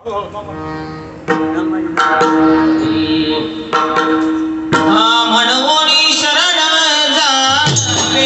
म्हणून शरण जावे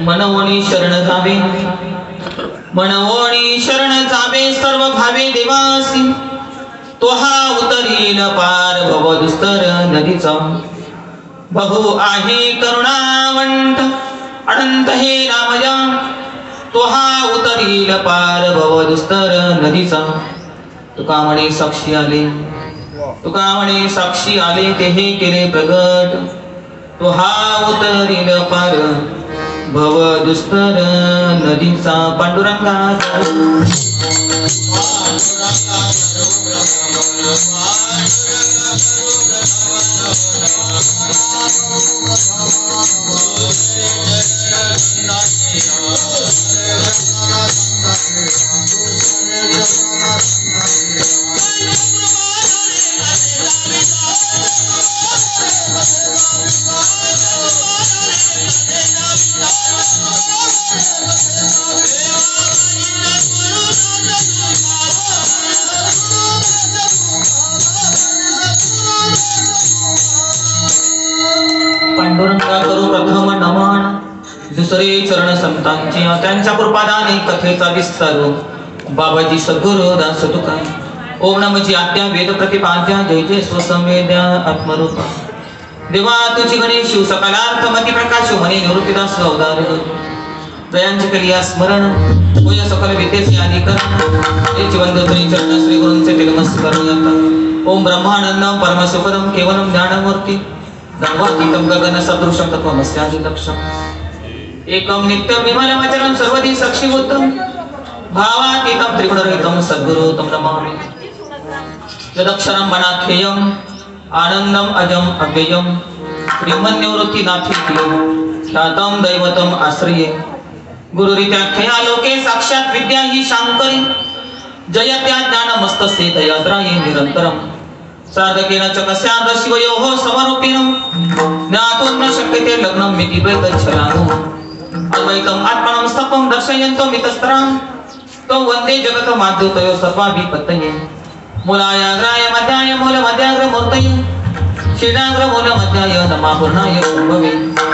मनवणी शरण जावे, मनवणी शरण जावे सर्व भावे देवासी, तो हा उतरील पार भव दुस्तर नदीचा. बहु आहे करुणावंत अनंत हे रामया, तो हा उतरील पार भव दुस्तर नदीचा. तुका म्हणे साक्षी आले, तुका म्हणे साक्षी आले ते हे केले प्रगट, तो हा उतरील पार भव दुस्तर नदीचा. पांडुरंगा पांडुरंगा करू प्रथम नमन, दुसरे चरण संतांचे त्यांच्या कृपादाने कथेचा विस्तार. बाबाजी सद्गुरु दास तुका. ओम नमची आज्ञा वेद प्रतिपाद्या, जय जय स्वसंवेद्या आत्मरूपा. देवा तुझी गणेश शिव सकलार्थ मती प्रकाश म्हणे निवृत्तीदास अवतार. दयांचे कलिया स्मरण होय सकल विद्येचे आदिकरण. हे जीवन तरी चरण श्री गुरूंचे तिलमस्करण जाता. ओम ब्रह्मानंदम परमसुखदम केवलम ज्ञानमूर्ती, गंगातीतं गगन सदृशं तत्त्वमस्यादिलक्ष्यम्. एकं नित्यं विमलमचलं सर्वदि साक्षिभूतं, भावातीतं त्रिगुणरहितं सद्गुरु तं नमामि. यदक्षरं वनाख्येयम् आनन्दम् अजम् अव्ययम्, ब्रह्मनिवृत्तिनाथीत्यं ख्यातं दैवतम् आश्रये. गुरुरीत्याख्यया लोके साक्षात् विद्या हि शाङ्करी, जयत्या ज्ञानमस्तस्ये दयाद्राये निरन्तरम्. साधकेन च कस्यार्ध शिवयोः समरूपिणं, ज्ञातुं न शक्यते लग्नं मिति वैतच्छलानु. अद्वैतम् आत्मनं स्थपं दर्शयन्तं मितस्त्रां, तं वन्दे जगतमाद्युतयो सर्वाभिपत्तये. मूलायाग्राय मध्याय मूलमध्याग्र मूर्तये, क्षीणाग्र मूलमध्याय नमापूर्णाय शम्भवे.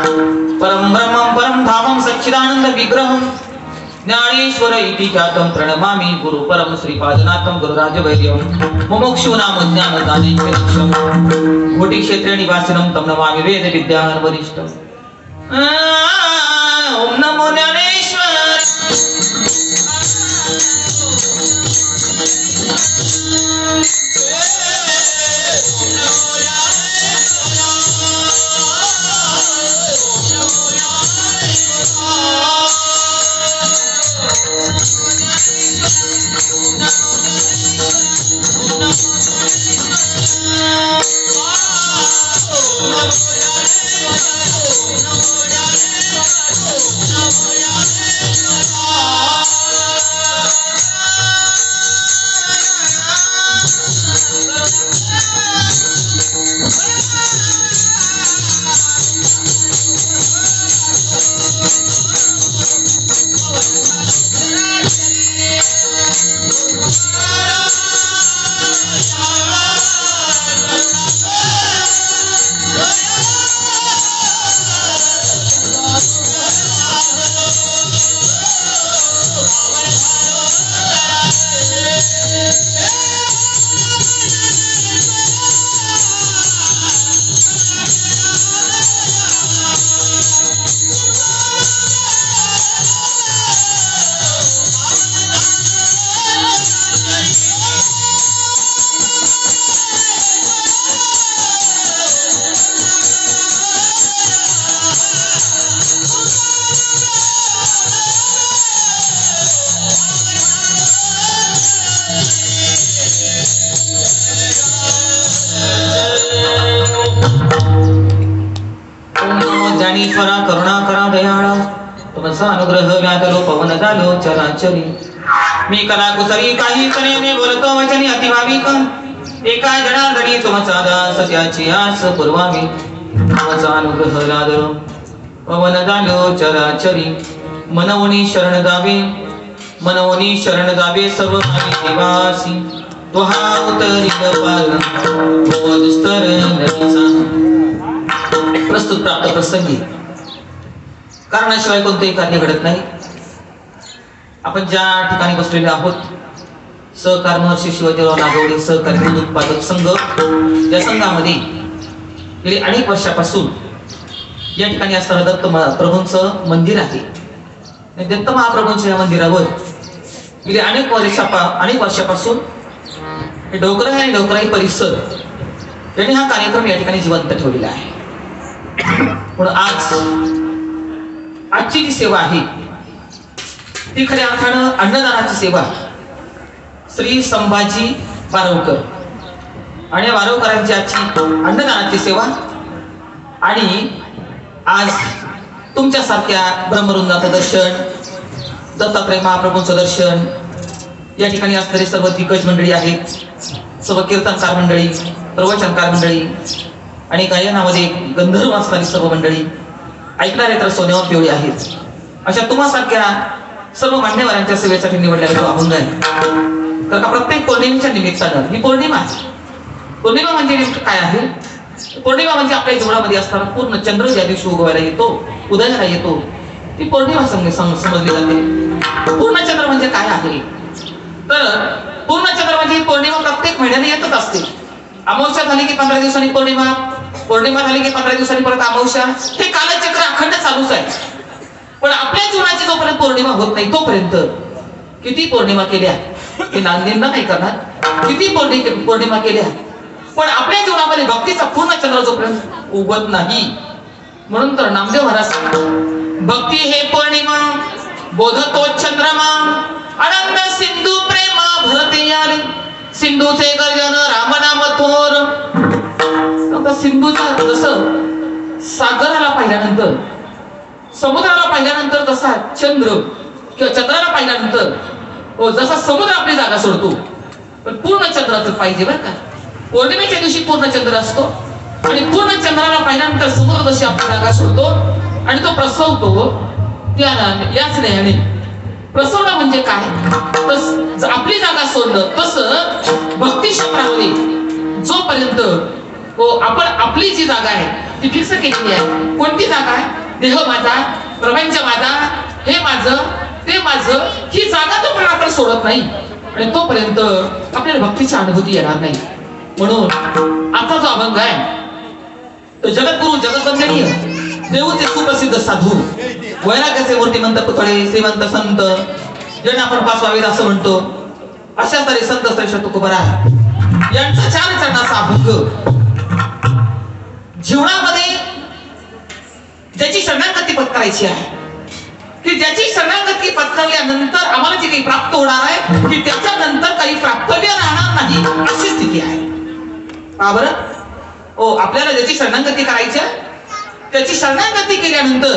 परं ब्रह्मं परं धामं सच्चिदानन्द विग्रहं, ज्ञानेश्वर इति ख्यातं प्रणमामि गुरु परम श्रीपादनाथं गुरुराजवैर्यं. मुमुक्षूणां ज्ञानदानेश्वरं, कोटिक्षेत्रे निवासिनं तं नमामि वेद विद्यान् वरिष्ठम्. ओम तुमचा अनुग्रह व्याधलो पवन झालो चराचरी मी कला कुसरी काही तऱ्हेने बोलतो वचनी अतिभाविक एका जनार्दनी तुमचा दास त्याची आस पुरवावी तुमचा अनुग्रह व्याधलो पवन झालो चराचरी मनवनी शरण जावे मनवनी शरण जावे सर्व निवासी तुहा उतरी पाल दुस्तर प्रस्तुत प्राप्त प्रसंगी कारणाशिवाय कोणतेही कार्य घडत नाही. आपण ज्या ठिकाणी बसलेले आहोत सहकार महर्षी शिवाजीराव नागवडे सहकारी दूध उत्पादक संघ या संघामध्ये गेली अनेक वर्षापासून या ठिकाणी असणारं दत्त प्रभूंचं मंदिर आहे. दत्त महाप्रभूंच्या या मंदिरावर गेली अनेक वर्षापासून डोकरा आणि डोकराई परिसर यांनी हा कार्यक्रम या ठिकाणी जिवंत ठेवलेला आहे. पण आजची जी सेवा आहे ती खऱ्या अर्थानं अन्नदानाची सेवा श्री संभाजी वारवकर आणि वारवकरांची आजची अन्नदानाची सेवा आणि आज तुमच्यासारख्या ब्रह्मवृंदाचं दर्शन दत्तात्रय महाप्रभूंचं दर्शन या ठिकाणी असणारी सर्व दिग्गज मंडळी आहेत सर्व कीर्तनकार मंडळी प्रवचनकार मंडळी आणि गायनामध्ये गंधर्व असणारी सर्व मंडळी ऐकणारे तर सोन्यावर पिवळी आहेत अशा तुम्हासारख्या सर्व मान्यवरांच्या सेवेसाठी निवडलेला जो अभंग आहे तर प्रत्येक पौर्णिमेच्या निमित्तानं ही पौर्णिमा आहे. पौर्णिमा म्हणजे नेमकं काय आहे? पौर्णिमा म्हणजे आपल्या जीवनामध्ये असणारा पूर्ण चंद्र ज्या दिवशी उगवायला येतो उदयाला येतो ती पौर्णिमा समजली जाते. पूर्णचंद्र म्हणजे काय आहे तर पूर्णचंद्र म्हणजे ही पौर्णिमा प्रत्येक महिन्याने येतच असते. अमावस्या झाली की 15 दिवसांनी पौर्णिमा पौर्णिमा झाली की 15 दिवसांनी परत अमावस्या हे कालचक्र अखंड चालूच आहे. पण आपल्या जीवनाची जोपर्यंत पौर्णिमा होत नाही तोपर्यंत किती पौर्णिमा केल्या हे नांदिंदा नाही करणार किती पौर्णिमा केल्या पण आपल्या जीवनामध्ये भक्तीचा पूर्ण चंद्र जोपर्यंत उगवत नाही म्हणून तर नामदेव महाराज भक्ती हे पौर्णिमा बोधतो चंद्रमा आनंद सिंधू प्रेमा भरते आले सिंधूचे गर्जन रामनाम थोर. आता सिंधूचा जसं सागराला पाहिल्यानंतर समुद्राला पाहिल्यानंतर तसा चंद्र किंवा चंद्राला पाहिल्यानंतर जसा समुद्र आपली जागा सोडतो पण पूर्ण चंद्राचं पाहिजे बरं का. पौर्णिमेच्या दिवशी पूर्ण चंद्र असतो आणि पूर्ण चंद्राला पाहिल्यानंतर समुद्र जशी आपली जागा सोडतो आणि तो प्रसवतो त्याला याच नेहाने प्रसवणं म्हणजे काय तर आपली जागा सोडणं तसं भक्ती क्षेत्रामध्ये जोपर्यंत आपण आपली जी जागा आहे ती फिक्स केलेली आहे. कोणती जागा आहे? देह माझा प्रपंच माझा हे माझं ते माझं ही जागा तोपर्यंत आपण सोडत नाही आणि तोपर्यंत आपल्याला भक्तीची अनुभूती येणार नाही. म्हणून आता जो अभंग आहे तो जगद्गुरु जगतवंदनीय देऊचे सुप्रसिद्ध साधू वैराग्याचे मूर्तिमंत पुतळे श्रीमंत संत ज्यांना आपण पाचवावीर असं म्हणतो अशा तरी संत श्रेष्ठ तुकोबाराय यांचा 4 चरणाचा अभंग जीवनामध्ये ज्याची शरणागती पत्करायची आहे की ज्याची शरणागती पत्करल्यानंतर आम्हाला जे काही प्राप्त होणार आहे की त्याच्यानंतर काही प्राप्तव्य राहणार नाही अशी स्थिती आहे. का बरं आपल्याला ज्याची शरणागती करायची त्याची शरणागती केल्यानंतर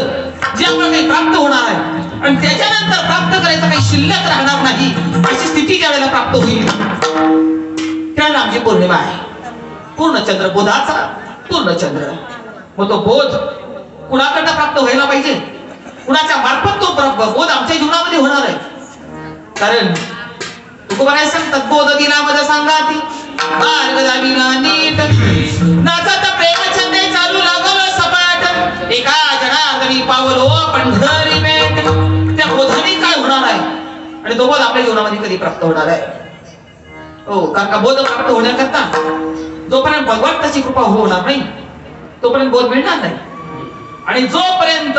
जे आपल्याला काही प्राप्त होणार आहे आणि त्याच्यानंतर प्राप्त करायचं काही शिल्लक राहणार नाही अशी स्थिती ज्या वेळेला प्राप्त होईल त्याला आमची पौर्णिमा आहे. पूर्णचंद्र बोधाचा पूर्णचंद्र मग तो बोध कुणाकडनं प्राप्त व्हायला पाहिजे कुणाच्या मार्फत तो बोध आमच्या जीवनामध्ये होणार आहे. कारण तुकोबाराय सांगतात बोध दिला मज सांगाती मार्ग दाविला नीट नाचत प्रेम छंदे चालू लागलो सपाट एका जनार्दनी पावलो पंढरी भेट. त्या बोधाने काय होणार आहे आणि तो बोध आपल्या जीवनामध्ये कधी प्राप्त होणार आहे? कारण का बोध प्राप्त होण्याकरता जोपर्यंत भगवंताची कृपा होणार नाही तोपर्यंत बोध मिळणार नाही आणि जोपर्यंत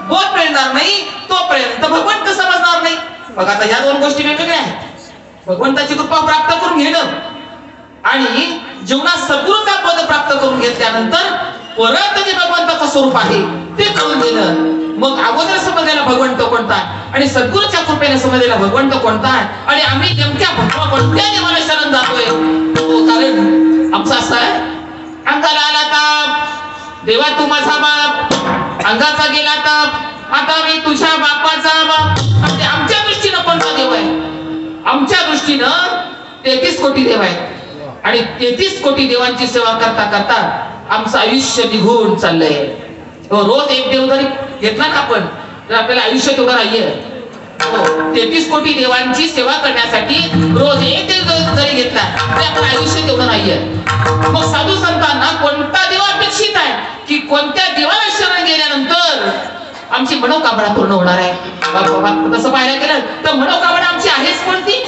बोध मिळणार नाही तोपर्यंत भगवंत समजणार नाही. बघ आता या 2 गोष्टी वेगवेगळ्या आहेत. भगवंताची कृपा प्राप्त करून घेणं आणि जीवनात सद्गुरूचा पद प्राप्त करून घेतल्यानंतर परत जे भगवंताचं स्वरूप आहे ते कळून घेणं. मग अगोदर समजलेला भगवंत कोणता आणि सद्गुरूच्या कृपेने समजलेला भगवंत कोणता आणि आम्ही नेमक्या कोणत्या देवाला शरण जातोय कारण आमचं असं आहे अंगाला आला ताप देवा तू माझा बाप अंगाचा गेला ताप आता मी तुझ्या बापाचा बाप. म्हणजे आमच्या दृष्टीनं कोणता देव आहे? आमच्या दृष्टीनं 33 कोटी देव आहेत आणि 33 कोटी देवांची सेवा करता करता आमचं आयुष्य निघून चाललंय. रोज एक देव जरी घेतला ना आपण तर आपल्याला आयुष्य तेवढं नाहीये. 33 कोटी देवांची सेवा करण्यासाठी रोज एक देव जरी घेतला तरी आपलं आयुष्य तेवढं नाहीये. मग साधू संतांना कोणता देव अपेक्षित आहे की कोणत्या देवाला शरण गेल्यानंतर आमची मनोकामना पूर्ण होणार आहे? तसं पाहायला गेलं तर मनोकामना आमची आहेच कोणती?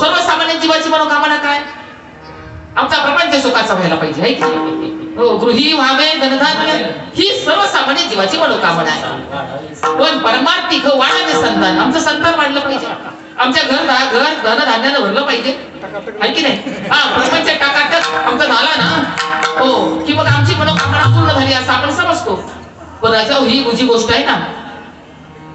सर्वसामान्य जीवाची मनोकामना काय? आमचा प्रपंच सुखाचा व्हायला पाहिजे आहे की? गृही व्हावे धनधान्य ही सर्वसामान्य जीवाची मनोकामना आहे. पण परमार्थिक वाढावे संतान. आमचं संतान वाढलं पाहिजे. आमच्या घर धनधान्यानं भरलं पाहिजे आहे की नाही? प्रपंच टाकाटक आमचा झाला ना की मग आमची मनोकामना पूर्ण झाली असं आपण समजतो. पण राजा ही जी गोष्ट आहे ना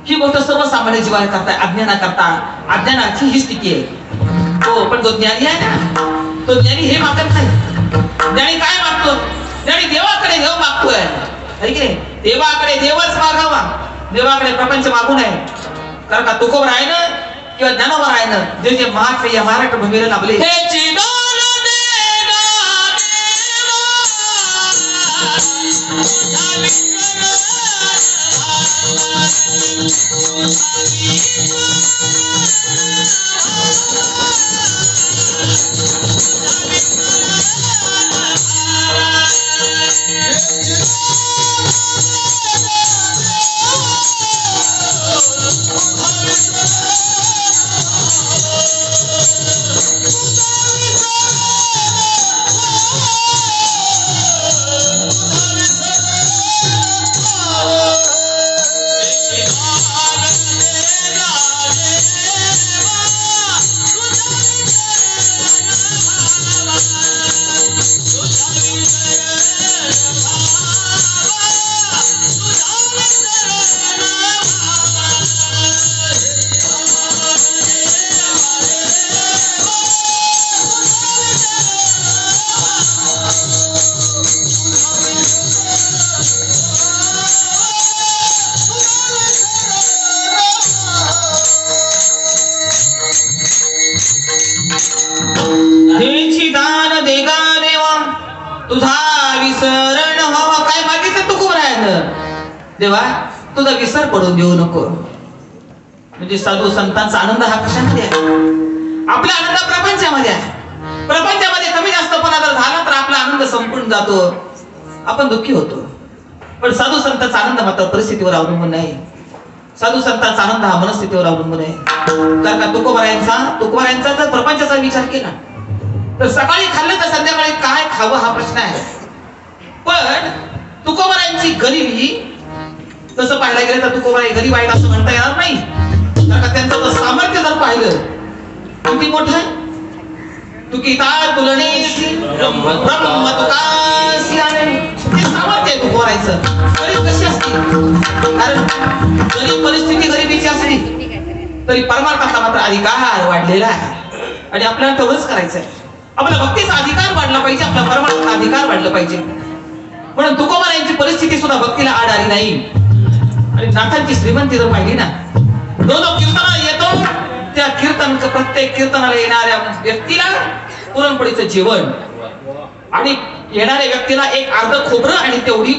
ही गोष्ट सर्वसामान्य जीवाला करता अज्ञानाची ही स्थिती आहे. पण जो ज्ञानी आहे ना तो ज्ञानी हे मागत नाही. ज्ञानी काय मागतो? ज्ञानी देवाकडे देव मागतोय है की नाही? देवाकडे देवच मागावा. देवाकडे प्रपंच मागू नये. कारण का तुकोबर आहे ना किंवा ज्ञानोबर आहे ना जे जे महाराष्ट्र या महाराष्ट्र भूमीला लाभले देवा तुझा विसर पडून देऊ नको. म्हणजे साधू संतांचा आनंद हा कशामध्ये आहे? आपला आनंद प्रपंचामध्ये आहे. प्रपंचामध्ये कमी जास्तपणा जर झाला तर आपला आनंद संपून जातो. आपण दुःखी होतो. पण साधू संतांचा आनंद मात्र परिस्थितीवर अवलंबून नाही. साधू संतांचा आनंद हा मनस्थितीवर अवलंबून आहे. कारण का तुकोबारायांचा जर प्रपंचाचा विचार केला तर सकाळी खाल्लं तर संध्याकाळी काय खावं हा प्रश्न आहे. पण तुकोबारायांची गरिबी तसं पाहायला गेलं तर तुकोबाई गरीब आहेत असं म्हणता येणार नाही. कारण का त्यांचं जर सामर्थ्य जर पाहिलं किती मोठं आहे. तुकिता तुलने ब्रह्म तुकासी आने ते सामर्थ्य आहे तुकोबारायचं. गरीब कशी असते? कारण जरी परिस्थिती गरिबीची असली तरी परमार्थाचा मात्र अधिकार वाढलेला आहे. आणि आपल्याला तेवढंच करायचं आहे. आपला भक्तीचा अधिकार वाढला पाहिजे. आपला परमार्थाचा अधिकार वाढला पाहिजे. म्हणून तुकोबारायांची परिस्थिती सुद्धा भक्तीला आड आली नाही. आणि नाथांची श्रीमंती जर पाहिली ना दोन कीर्तनाला येतो त्या प्रत्येक कीर्तनाला येणाऱ्या व्यक्तीला पुरणपोळीचं जेवण आणि येणाऱ्या व्यक्तीला एक अर्ध खोबरं आणि तेवढी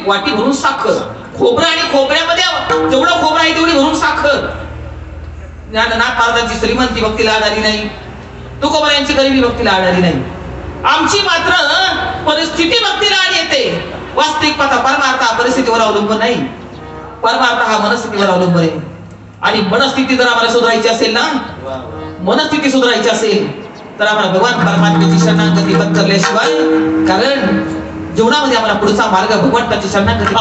वाटी भरून साखर. खोबरं आणि खोबऱ्यामध्ये जेवढं खोबरं आहे तेवढी भरून साखर. नाथ महाराजांची श्रीमंती भक्तीला आड आली नाही. तुकोबारायांची गरिबी भक्तीला आड आली नाही. आमची मात्र परिस्थिती भक्तीला आड येते. वास्तविक परमार्थ परिस्थितीवर अवलंबून नाही. परमार्थ हा मनस्थितीवर अवलंबून आहे. आणि मनस्थिती जर आम्हाला सुधारायची असेल ना मनस्थिती सुधारायची असेल तर आम्हाला भगवान परमात्म्याची शरणागती पत्करल्याशिवाय कारण जीवनामध्ये आम्हाला पुढचा मार्ग भगवंताची शरणागती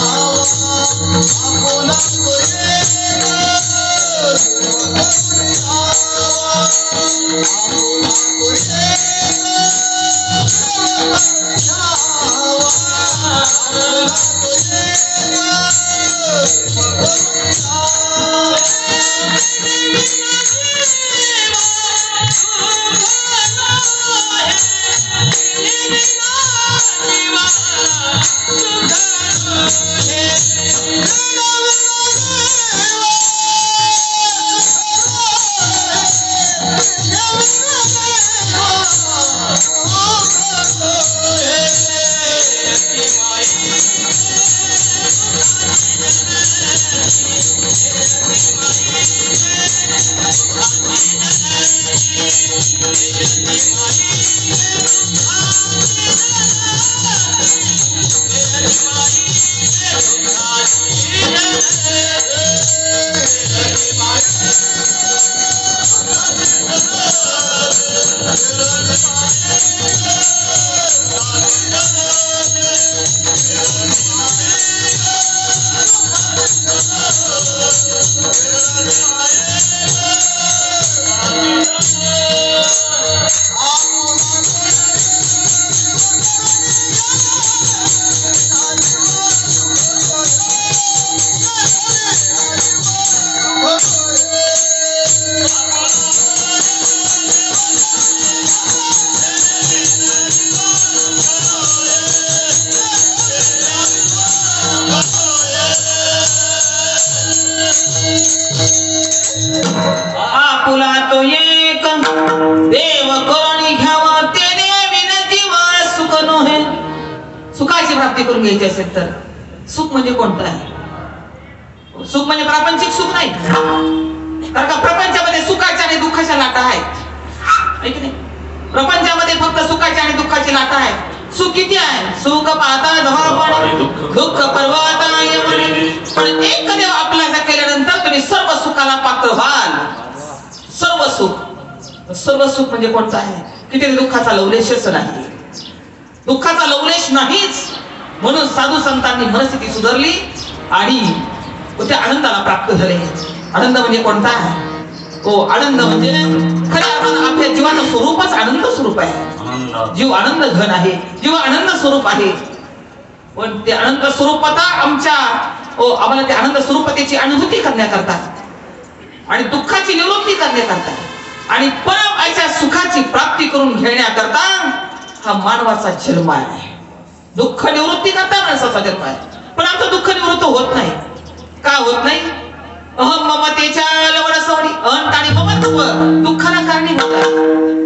Oh आपुला तो एक देव करुणी घ्यावा तेने विनंती वा सुख नोहे. सुखाची प्राप्ती करून घ्यायची असेल तर सुख म्हणजे कोणतं आहे? सुख म्हणजे प्रापंचिक सुख नाही, कारण का प्रपंचामध्ये सुखाच्या आणि दुःखाच्या लाटा आहेत. प्रपंचामध्ये फक्त सुखाच्या आणि दुःखाची लाटा आहेत. सुख किती आहे? सुख पाहता जवळ दुःख पर्वत पण एक देव आपल्याला केल्यानंतर तुम्ही सर्व सुखाला पात्र व्हाल. सर्व सुख म्हणजे कोणतं आहे? किती दुःखाचा लवलेशच नाही, दुःखाचा लवलेश नाहीच. म्हणून साधू संतांनी मनस्थिती सुधारली आणि त्या आनंदाला प्राप्त झाले. आनंद म्हणजे कोणता आहे? आनंद म्हणजे खऱ्या अर्थानं आपल्या जीवाचं स्वरूपच आनंद स्वरूप आहे. जीव आनंद घन आहे, जीव आनंद स्वरूप आहे. पण ते आनंद स्वरूपता आम्हाला त्या आनंद स्वरूपतेची अनुभूती करण्याकरता आणि दुःखाची निवृत्ती करण्याकरता आणि परम अशा सुखाची प्राप्ती करून घेण्याकरता हा मानवाचा जन्म आहे. दुःख निवृत्ती करता माणसाचा जन्म आहे. पण आमचं दुःख निवृत्त होत नाही. का होत नाही? अहम ममतेच्या लवणसवणी अहंता आणि ममत्व दुःखाला कारणीभूत आहे.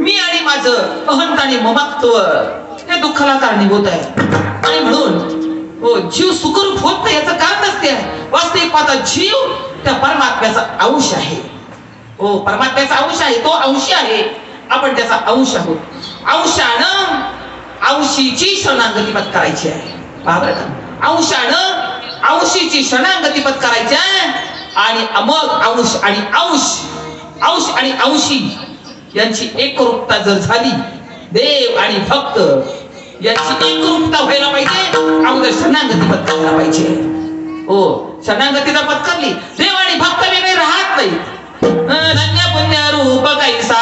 मी आणि माझं अहंता आणि ममत्व हे दुःखाला कारणीभूत आहे. आणि म्हणून जीव सुखरूप होत नाही याचं कारणच ते आहे. वास्तविक पाहता जीव त्या परमात्म्याचा अंश आहे. परमात्म्याचा अंश आहे, तो अंशी आहे, आपण त्याचा अंश आहोत. अंशानं अंशीची शरणागती पत्करायची आहे. अंशानं अंशीची शरणागती पत्करायची आहे. आणि मग अंश आणि अंशी यांची एकरूपता जर झाली, देव आणि भक्त यांची एकरूपता व्हायला पाहिजे. अगोदर शरणागती पत्करायला पाहिजे. शरणागतीचा पत्करली देव आणि भक्त वेगळे राहत नाही. धन्य पुण्य रूप कैसा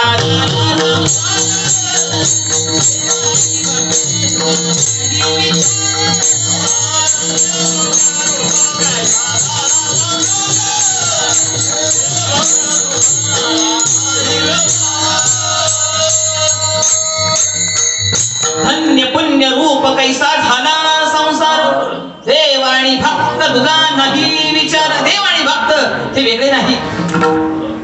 धन्य पुण्य रूप कैसा झाला संसार. देव आणि भक्त तुझा नाही विचार. देव आणि भक्त हे वेगळे नाही.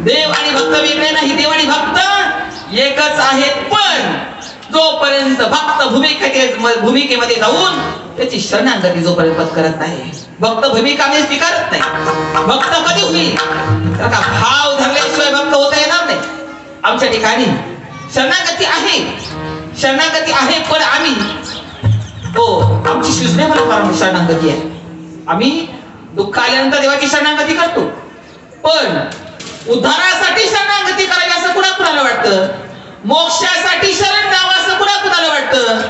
देव आणि भक्त वेगळे नाही. देव आणि भक्त एकच आहेत. पण जोपर्यंत भक्त भूमिकेमध्ये जाऊन त्याची शरणागती जोपर्यंत पत्करत नाही, भक्त भूमिका स्वीकारत नाही, भक्त कधी होईल? तर का भाव धरल्याशिवाय भक्त होता येणार नाही. आमच्या ठिकाणी शरणागती आहे पण आम्ही आमची सिस्टम शरणागती आहे. आम्ही दुःख आल्यानंतर देवाची शरणागती करतो. पण उद्धारासाठी शरणागती करावी असं कुणाला वाटतं? मोक्षासाठी शरण जावं असं कुणाला वाटतं?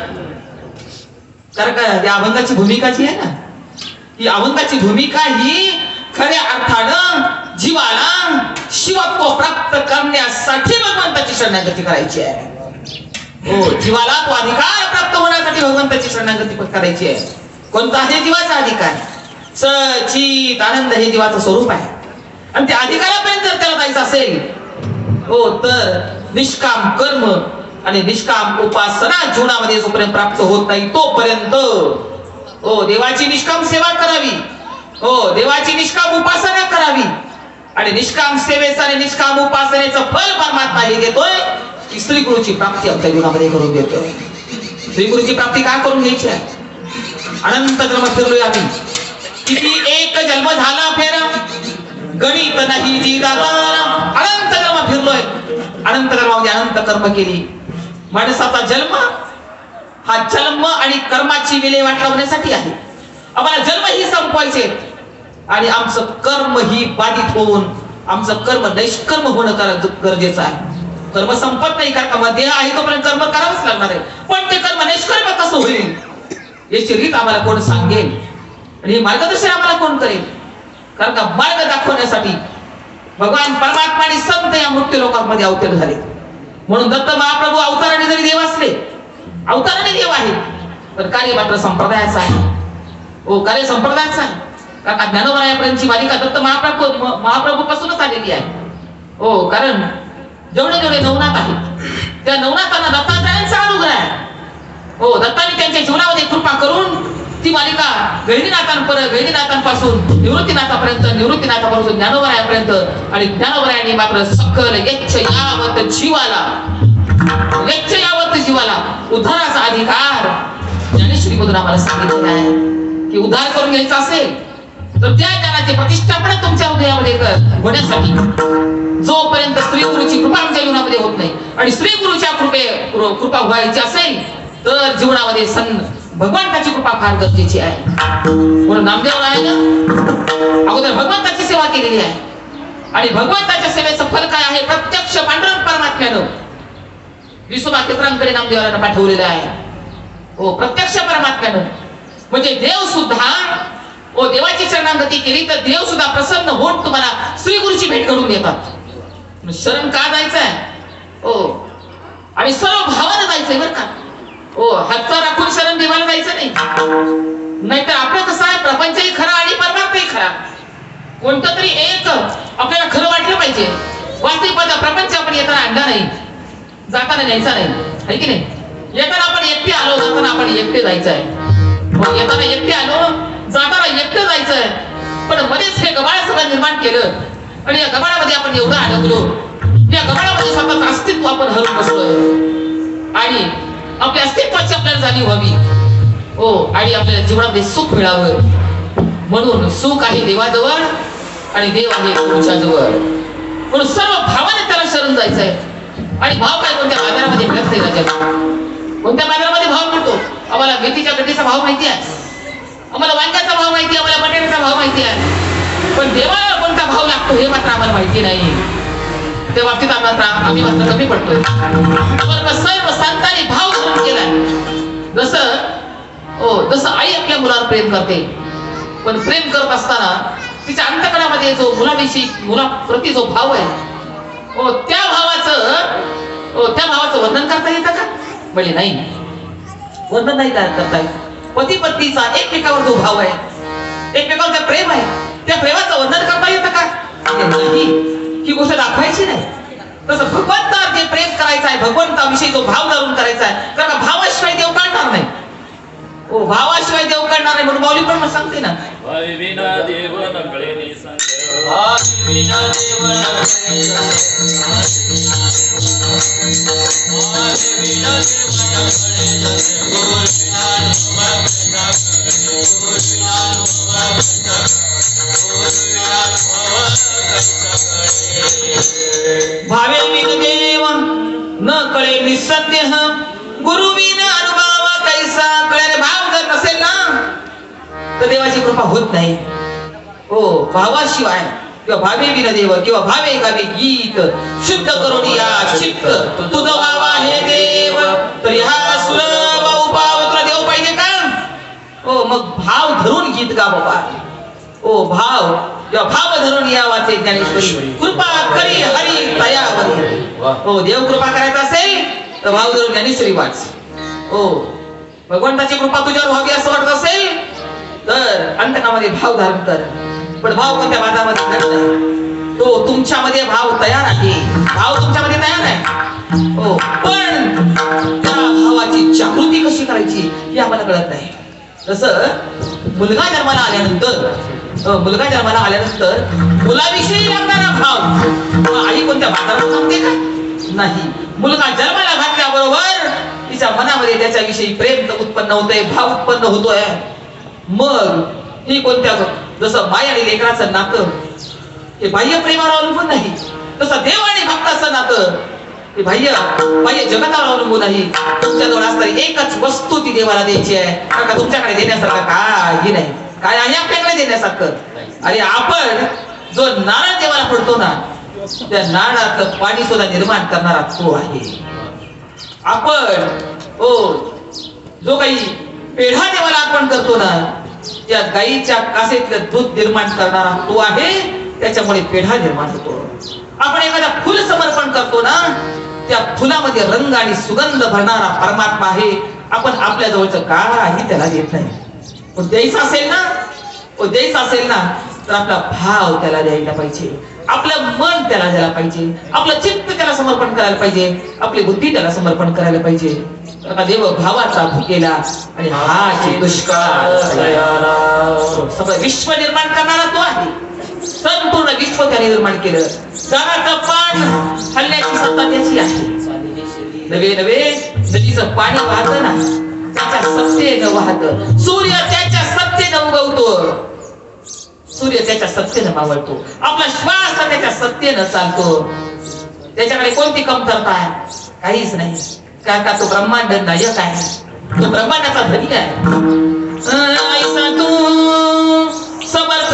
कारण का या अभंगाची भूमिका जी आहे ना, ही अभंगाची भूमिका ही खऱ्या अर्थानं जीवाला शिवत्व प्राप्त करण्यासाठी भगवंताची शरणागती करायची आहे. जीवाला तो अधिकार प्राप्त होण्यासाठी भगवंताची शरणागती करायची आहे. कोणता आहे जीवाचा अधिकार? सचित आनंद हे जीवाचं स्वरूप आहे. आणि त्या अधिकारापर्यंत जर त्याला जायचं असेल तर निष्काम कर्म आणि निष्काम उपासना जीवनामध्ये जोपर्यंत प्राप्त होत नाही तोपर्यंत देवाची निष्काम सेवा करावी. देवाची निष्काम उपासना करावी. आणि निष्काम सेवेचं आणि निष्काम उपासनेचं फल परमात्मा हे देतोय की श्री गुरुची प्राप्ती आमच्या जीवनामध्ये करून देतोय. श्री गुरुची प्राप्ती काय करून घ्यायची आहे? अनंत जन्म फिरलोय आम्ही. किती एक जन्म झाला फेरा गणित नाही जी दाता. अनंत जन्म फिरलोय. अनंत जन्मामध्ये अनंत कर्म केली. माणसाचा जन्म हा जन्म आणि कर्माची विल्हेवाट लावण्यासाठी आहे. आम्हाला जन्म ही संपवायचे आणि आमचं कर्म ही बाधित होऊन आमचं कर्म नैष्कर्म होणं गरजेचं आहे. कर्म संपत नाही, कारण देह आहे तोपर्यंत कर्म करावंच लागणार आहे. पण ते कर्म निष्कर्म कसं होईल याची रीत आम्हाला कोण सांगेल आणि हे मार्गदर्शन आम्हाला कोण करेल? कारण का मार्ग दाखवण्यासाठी भगवान परमात्मा आणि संत या मृत्यू लोकांमध्ये अवतीर्ण झाले. म्हणून दत्त महाप्रभू अवताराने जरी देव असले, अवताराने देव आहे, पण कार्य मात्र संप्रदायाचं आहे. कार्य संप्रदायाचं आहे. कारण ज्ञानोबरायापर्यंतची मालिका दत्त महाप्रभू पासूनच आलेली आहे. कारण जेवढे नवनाथ आहेत त्या नवनाथांना दत्तात्रयांचा अनुग्रह आहे. दत्ताने त्यांच्या जीवनामध्ये कृपा करून ती मालिका गहिनीनाथांपासून निवृत्तीनाथापर्यंत, निवृत्तीनाथापासून ज्ञानोबरायापर्यंत, आणि ज्ञानोबरायांनी मात्र सकल यच्छ यावत जीवाला उद्धाराचा अधिकार ज्ञानेश्वरी मधून आम्हाला सांगितलेला आहे की उद्धार करून घ्यायचा असेल तर त्या ज्ञानाची प्रतिष्ठापना तुमच्या हृदयामध्ये होण्यासाठी जोपर्यंत श्री गुरुची कृपा आमच्या जीवनामध्ये होत नाही, आणि श्री गुरुच्या कृपा व्हायची असेल तर जीवनामध्ये भगवंताची कृपा फार गरजेची आहे. म्हणून नामदेव आहे ना, अगोदर भगवंताची सेवा केलेली आहे, आणि भगवंताच्या सेवेचं फल काय आहे? प्रत्यक्ष पांडुरंग परमात्म्यानं विसोबा केतरांकडे नामदेवाला पाठवलेलं आहे. हो, प्रत्यक्ष परमात्म्यानं, म्हणजे देव सुद्धा देवाची चरणागती केली तर देव सुद्धा प्रसन्न होऊन तुम्हाला श्री गुरुची भेट घडून देतात. शरण का जायचंय? हो, आणि सर्व भावानं जायचंय बरं का. हो, हातचा राखून शरण देवाला जायचं नाही. नाहीतर आपलं कसं आहे, प्रपंचही खरा आणि परमार्थही खरा. कोणतं तरी एक आपल्याला खरं वाटलं पाहिजे. वास्तविक प्रपंच आपण येताना आणला नाही, जाताना न्यायचा नाही, आहे की नाही? येताना आपण एकटे आलो, जाताना आपण एकटे जायचं आहे. येताना एकटे आलो, जाताना एकटे जायचंय. पण मध्येच हे गबाळ सगळं निर्माण केलं, आणि या गबाळामध्ये आपण एवढं अडकलो, या गबाळामध्ये स्वतःचं अस्तित्व आपण हरवून बसलोय, आणि आपल्या अस्तित्वाची आपल्याला जाणीव व्हावी. हो, आणि आपल्याला जीवनामध्ये सुख मिळावं. म्हणून सुख आहे देवाजवळ आणि देव आहे गुरुच्या जवळ. म्हणून सर्व भावाने त्याला शरण जायचंय. आणि भाव काय? कोणत्या बाजारामध्ये मिळत नाही राजा. कोणत्या बाजारामध्ये भाव मिळतो? आम्हाला मेथीच्या गड्डीचा भाव माहिती आहे, आम्हाला वांग्याचा भाव माहिती आहे, आम्हाला बटाट्याचा भाव माहिती आहे, पण देवाला कोणता भाव लागतो हे मात्र आम्हाला माहिती नाही. त्या बाबतीत आम्ही मात्र कमी पडतोय. सर्व संतांनी भाव धरून केलाय. जसं आई आपल्या मुलावर प्रेम करते, पण प्रेम करत असताना तिच्या अंतकणामध्ये जो मुलाप्रती जो भाव आहे, त्या भावाचं वर्णन करता येतं का? म्हणजे नाही, वर्णन नाही करता येत. पती पत्नीचा एकमेकावर जो भाव आहे, एकमेकावर प्रेम आहे, त्या प्रेमाचं वर्णन करता येतं का? नाही, ही गोष्ट दाखवायची नाही. तसं भगवंतावर जे प्रेम करायचं आहे, भगवंताविषयी जो भाव धरून करायचा आहे, कारण भावाशिवाय देव काढणार नाही. भावाशिवाय देव काढणार नाही. म्हणून माऊली पण सांगते ना, भावे विन देव न कळे निसंदेह, गुरु विन अनुभव कैसा कळे. भाव जर नसेल ना तर देवाची कृपा होत नाही. हो, भावाशिवाय किंवा भावे विन देव किंवा भावे गावे गीत शुद्ध करून या चित्त तुझं भावा हे देव, तर ह्या सुलभ उपावत्र देव पाहिजे का? हो, मग भाव धरून गीत गा बाबा. ओ भाव धरून या वाचे ज्ञानेश्वरी, कृपा करी हरी तयावरी. हो, देव कृपा करायचा असेल तर भाव धरून ज्ञानेश्वरी वाच. हो, भगवंताची कृपा तुझ्यावर व्हावी असं वाटत असेल तर अंतकामध्ये भाव धारण कर. पण भाव कोणत्या बाजारामध्ये मिळत नाही. तो तुमच्यामध्ये भाव तयार आहे, भाव तुमच्यामध्ये तयार आहे. हो, पण त्या भावाची जागृती कशी करायची हे आम्हाला कळत नाही. तसं मुलगा जन्माला आल्यानंतर मुलाविषयी लागणारा भाव आई कोणत्या बाजारात सांगते का? नाही. मुलगा जन्माला घातल्याबरोबर तिच्या मनामध्ये त्याच्याविषयी प्रेम उत्पन्न होतंय, भाव उत्पन्न होतोय. मग ही कोणत्या, जसं माय आणि लेकराचं नातं हे बाह्य प्रेमावर अवलंबून नाही, तसं देव आणि भक्ताचं नातं हे बाह्य जगतावर अवलंबून नाही. तुमच्याजवळ असणारी एकच वस्तू ती देवाला द्यायची आहे. कारण तुमच्याकडे देण्यासारखं काही नाही. काय आहे आपल्याकडे देण्यासारखं? अरे, आपण जो नारळ देवाला पडतो ना, त्या नारळातलं पाणी सुद्धा निर्माण करणारा तो आहे. आपण जो काही पेढा देवाला अर्पण करतो ना, त्या गाईच्या कासेतलं दूध निर्माण करणारा तो आहे. त्याच्यामुळे पेढा निर्माण होतो. आपण एखादं फुल समर्पण करतो ना, त्या फुलामध्ये रंग आणि सुगंध भरणारा परमात्मा आहे. आपण आपल्या जवळचं काही त्याला देत नाही. पण द्यायचं असेल ना तर आपला भाव त्याला द्यायला पाहिजे, आपलं मन त्याला द्यायला पाहिजे, आपलं चित्त त्याला समर्पण करायला पाहिजे, आपली बुद्धी त्याला समर्पण करायला पाहिजे. आता देव भावाचा भुकेला आणि हाची दुष्काळ सगळं विश्व निर्माण करणारा तो आहे. संपूर्ण विश्व त्याने निर्माण केलं. जगाचं पान हल्ल्याची सत्ता त्याची आहे. नवे नवे नदीचं पाणी वाहत ना त्याच्या सत्तेनं वाहत. सूर्य त्याच्या सत्तेनं उगवतो. सूर्य त्याच्या सत्तेनं मावळतो. आपला श्वास त्याच्या सत्तेनं चालतो. त्याच्याकडे कोणती कमतरता आहे? काहीच नाही. का तो ब्रह्मांड नायक आहे. तो ब्रह्मांडाचा धनी आहे. ऐसा तू समर्थ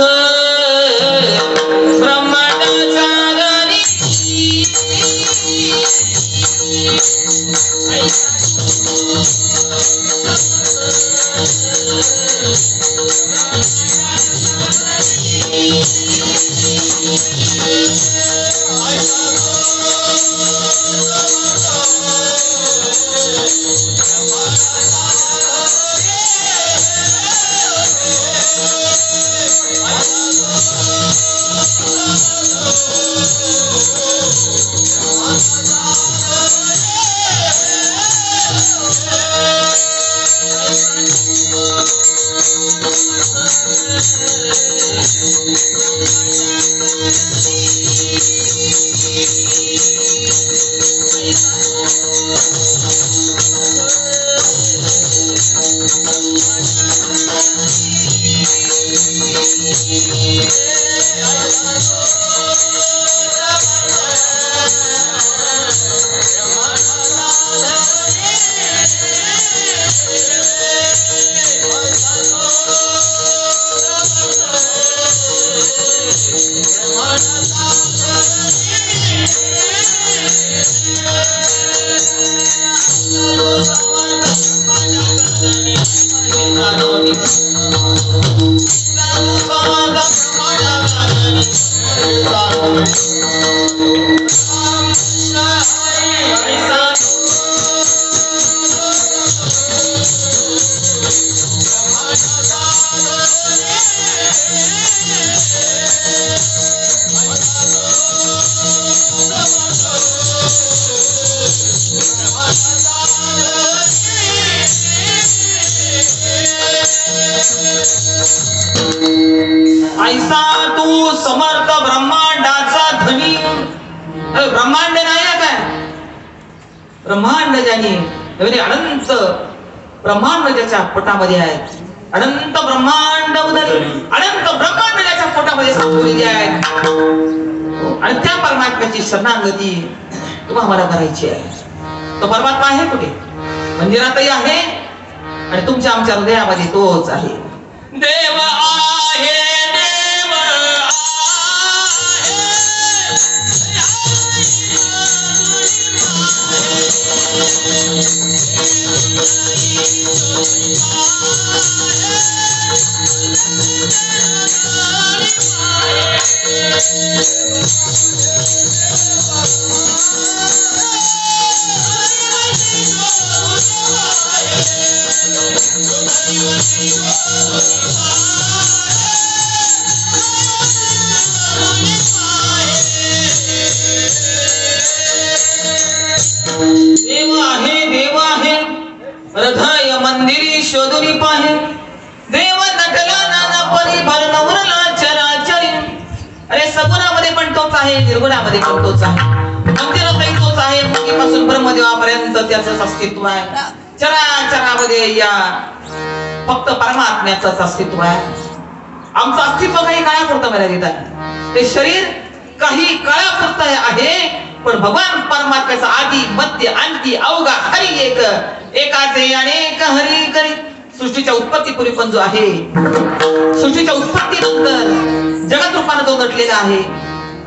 ब्रह्मांडाचा धनी. ऐसा तू समर्थ ब्रह्मांडाचा धनी. ब्रह्मांड नायक आहे. ब्रह्मांड ज्याने अनंत ब्रह्मांड ज्याच्या पोटामध्ये आहे. अनंत ब्रह्मांड अनंत ब्रह्मांड ज्याच्या पोटामध्ये साठवलेली आहे. आणि त्या परमात्म्याची शरणागती तुम्हाला करायची आहे. तो परमात्मा आहे कुठे? मंदिरातही आहे आणि तुमच्या आमच्या हृदयामध्ये तोच आहे. देव आहे. देव आहे. देव आहे. हृदय मंदिरी शोधुनी पाहे. देव नटला नाना परी भरनवरला चराचरी. अरे सगुणामध्ये पण तोच आहे, निर्गुणामध्ये पण तोच आहे. मंदिरातही तोच आहे. मुलीपासून ब्रह्मदेवापर्यंत त्याचंच अस्तित्व आहे. चराचरामध्ये या फक्त परमात्म्याचंच अस्तित्व आहे. आमचं अस्तित्व काही काळापुरतं मर्यादित आहे. ते शरीर काही काळापुरतं आहे. पण भगवान परमात्म्याचा आदि मध्य अंती अवघा हरी एक. एकाचे अनेक हरी करी. सृष्टीच्या उत्पत्तीपूर्वी पण जो आहे, सृष्टीच्या उत्पत्तीनंतर जगत रूपाने जो नटलेला आहे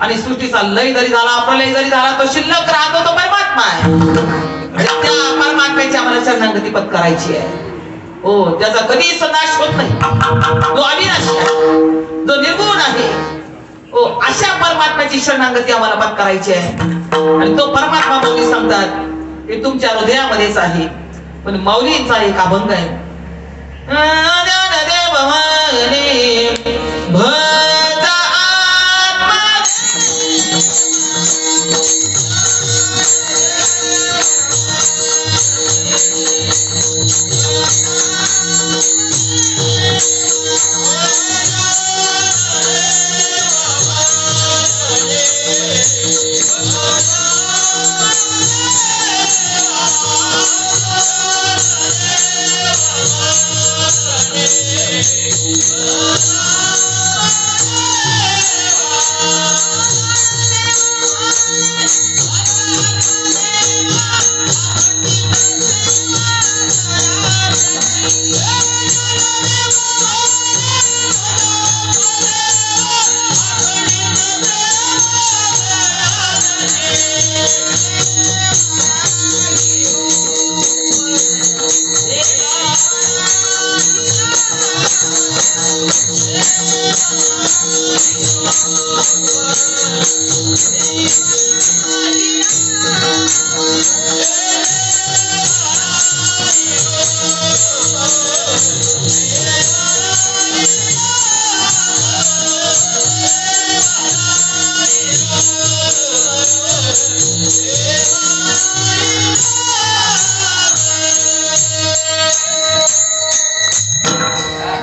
आणि सृष्टीचा लय जरी झाला, प्रलय जरी झाला, तो शिल्लक राहतो तो परमात्मा आहे. आणि त्या परमात्म्याची आम्हाला शरणागती पत्करायची आहे. हो, त्याचा कधीच नाश होत नाही. जो अविनाशी आहे, जो निर्गुण आहे, हो, अशा परमात्म्याची शरणागती आम्हाला पत्करायची आहे. आणि तो परमात्मा माऊली सांगतात ते तुमच्या हृदयामध्येच आहे. पण माऊलींचा एक अभंग आहे.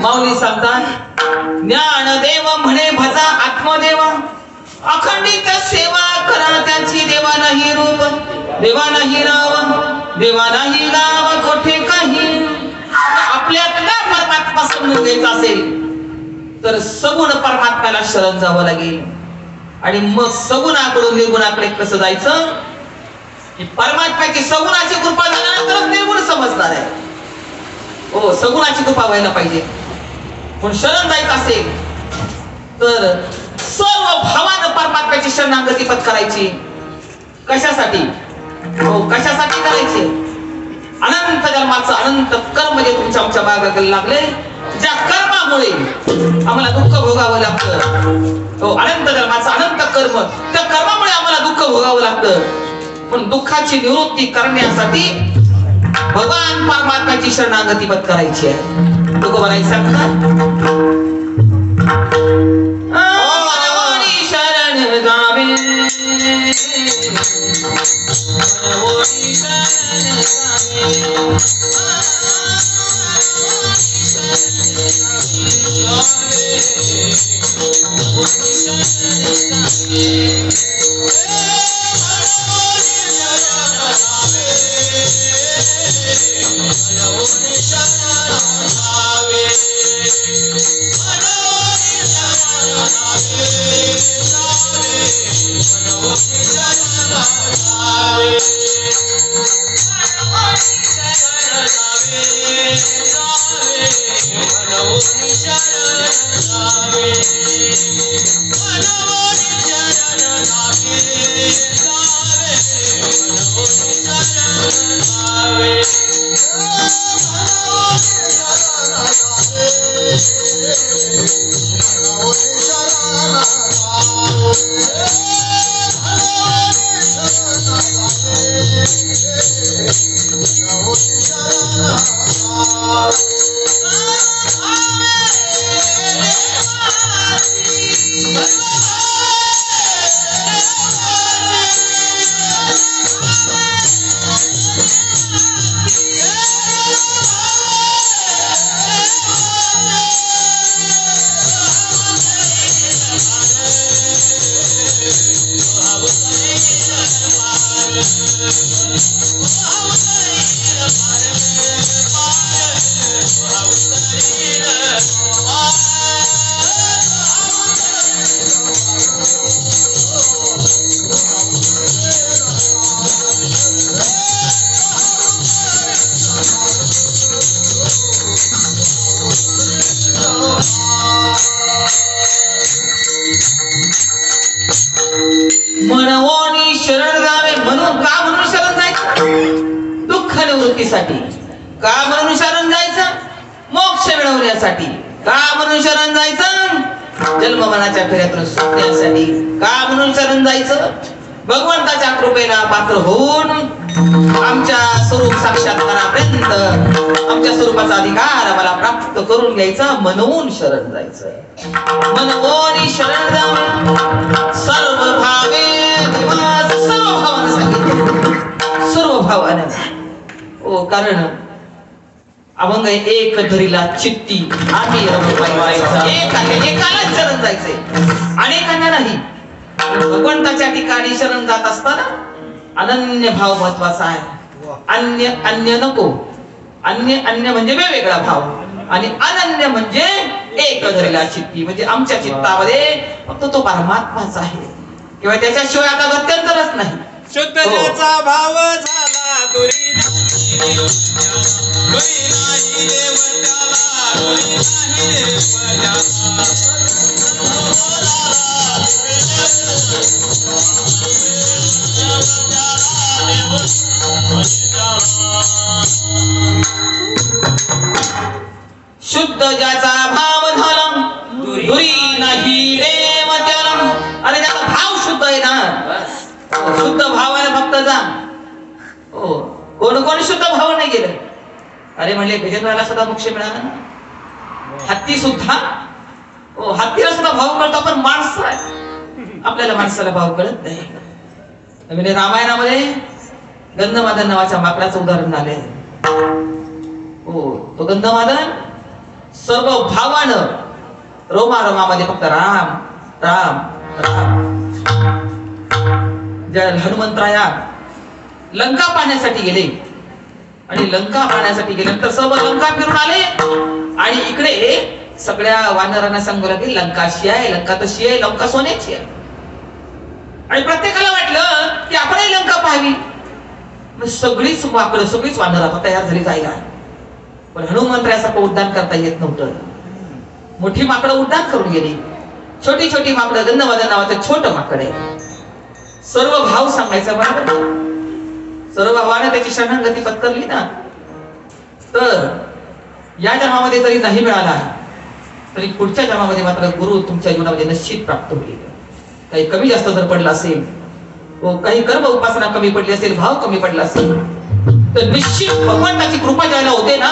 माऊली सांगतात ज्ञानदेव म्हणे भजा आत्मदेवा अखंडित सेवा करा त्याची देवा नाही रूप देवा नाही नाव देवा नाही गाव कोठे काही आपल्यातला परमात्मा समजून घ्यायचा असेल तर सगुण परमात्म्याला शरण जावं लागेल आणि मग सगुणाकडून निर्गुणाकडे कसं जायचं परमात्म्याची सगुणाची कृपा झाल्यानंतरच निर्गुण समजणार आहे हो सगुणाची कृपा व्हायला पाहिजे पण शरण जायचं असेल तर सर्व भावानं परमात्म्याची शरणागती पत्करायची कशासाठी हो कशासाठी करायची अनंत जन्माचं अनंत कर्म जे तुमच्या आमच्या मागायला लागले ज्या कर्मामुळे आम्हाला दुःख भोगावं लागतं हो अनंत जन्माचं अनंत कर्म त्या कर्मामुळे आम्हाला दुःख भोगावं लागतं पण दुःखाची निवृत्ती करण्यासाठी भगवान परमात्म्याची शरणागती पत्करायची आहे तुको म्हणायचं शरण जावे मनवोनी शरण जावे म्हणून का म्हणून शरण जायचं दुःख निवृत्तीसाठी का म्हणून शरण जायचं मोक्ष मिळवण्यासाठी का म्हणून शरण जायचं जन्म मरणाच्या फेऱ्यातून सुटण्यासाठी का म्हणून शरण जायचं भगवंताच्या कृपेला पात्र होऊन आमच्या स्वरूप साक्षात्कारापर्यंत आमच्या स्वरूपाचा अधिकार आम्हाला प्राप्त करून घ्यायचा म्हणून शरण जायचं मनवोनी शरण जावे सर्व भावे सर्व भावानं सांगितलं सर्व भावानं हो कारण अभंग एक धरीला चित्ती आम्ही एकाला शरण जायचंय अनेकांना नाही भगवंताच्या ठिकाणी शरण जात असताना अनन्य भाव महत्वाचा आहे अन्य अन्य नको अन्य अन्य म्हणजे वेगवेगळा भाव आणि अनन्य म्हणजे एक धरीला चित्ती म्हणजे आमच्या चित्तामध्ये फक्त तो परमात्माच आहे किंवा त्याच्याशिवाय आता गत्यंतरच नाही शुद्ध ज्याचा भाव झाला दुरी नाही देव त्याला दुरी नाही देव शुद्ध ज्याचा भाव झाला दुरी नाही देव त्याला शुद्ध भावाने फक्त जा. हो, कोण कोण शुद्ध भाव नाही गेलं. अरे म्हणले गजेंद्राला सुद्धा मोक्ष मिळाला ना. हत्ती सुद्धा, हो हत्तीला सुद्धा भाव कळतो, पण माणसं आहे आपल्याला माणसाला भाव कळत नाही. म्हणजे रामायणामध्ये गंधमादन नावाच्या माकडाचं उदाहरण झाले. हो, तो गंधमादन सर्व भावानं रोमारोमामध्ये फक्त राम राम राम. ज्या हनुमंतराया लंका पाहण्यासाठी गेले आणि लंका पाहण्यासाठी गेल्यानंतर सर्व लंका फिरून आले आणि इकडे सगळ्या वानरांना सांगू लागले लंका अशी आहे, लंका तशी आहे, लंका सोन्याची आहे. आणि प्रत्येकाला वाटलं की आपणही लंका पाहावी. सगळीच माकडं, सगळीच वानर आता तयार झाली जायला. पण हनुमंतरायासारखं उड्डाण करता येत नव्हतं. मोठी माकडं उड्डाण करून गेली, छोटी छोटी माकडं. गंधमादन नावाचं छोटं माकड आहे. सर्व भाव सांगायचा बरोबर, सर्व भावाने त्याची शरणागती पत्करली ना, तर या जन्मामध्ये जरी नाही मिळाला तरी पुढच्या जन्मामध्ये मात्र गुरु तुमच्या जीवनामध्ये निश्चित प्राप्त होईल. काही कमी जास्त जर पडला असेल, व काही कर्म उपासना कमी पडली असेल, भाव कमी पडला असेल, तर निश्चित भगवंताची कृपा ज्याला होते ना,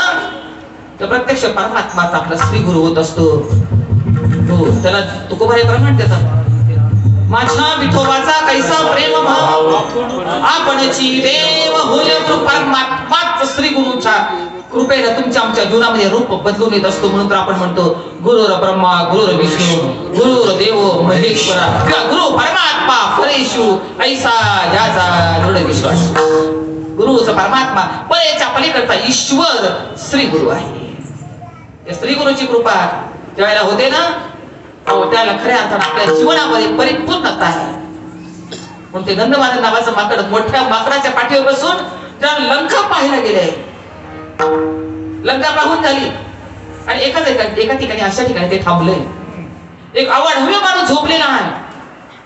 तर प्रत्यक्ष परमात्माचा आपला श्री गुरु होत असतो. हो, त्याला तुकोबा हे प्रमाण देतात, माझ्या विठोबाचा कैसा प्रेम भाव, आपणची देव होय परमात्माच श्री गुरुच्या कृपेने तुमच्या आमच्या जीवनामध्ये रूप बदलून येत असतो. म्हणून तर आपण म्हणतो गुरुर ब्रह्मा गुरुर विष्णू गुरुर देव महेश्वरा किंवा गुरु परमात्मा परेशु ऐसा ज्याचा दृढ विश्वास. गुरुचा परमात्मा, परेच्या पलीकडचा ईश्वर श्री गुरु आहे. या श्री गुरुची कृपा ज्यावेळेला होते ना, त्याला खऱ्या अर्थाने आपल्या जीवनामध्ये परिपूर्णता आहे. म्हणून ते गंधमादन नावाचं माकड मोठ्या माकडाच्या पाठीवर बसून त्या लंका पाहायला गेले. लंका पाहून झाली आणि एका ठिकाणी अशा ठिकाणी ते थांबले. एक आवाढव्य माणूस झोपलेला आहे,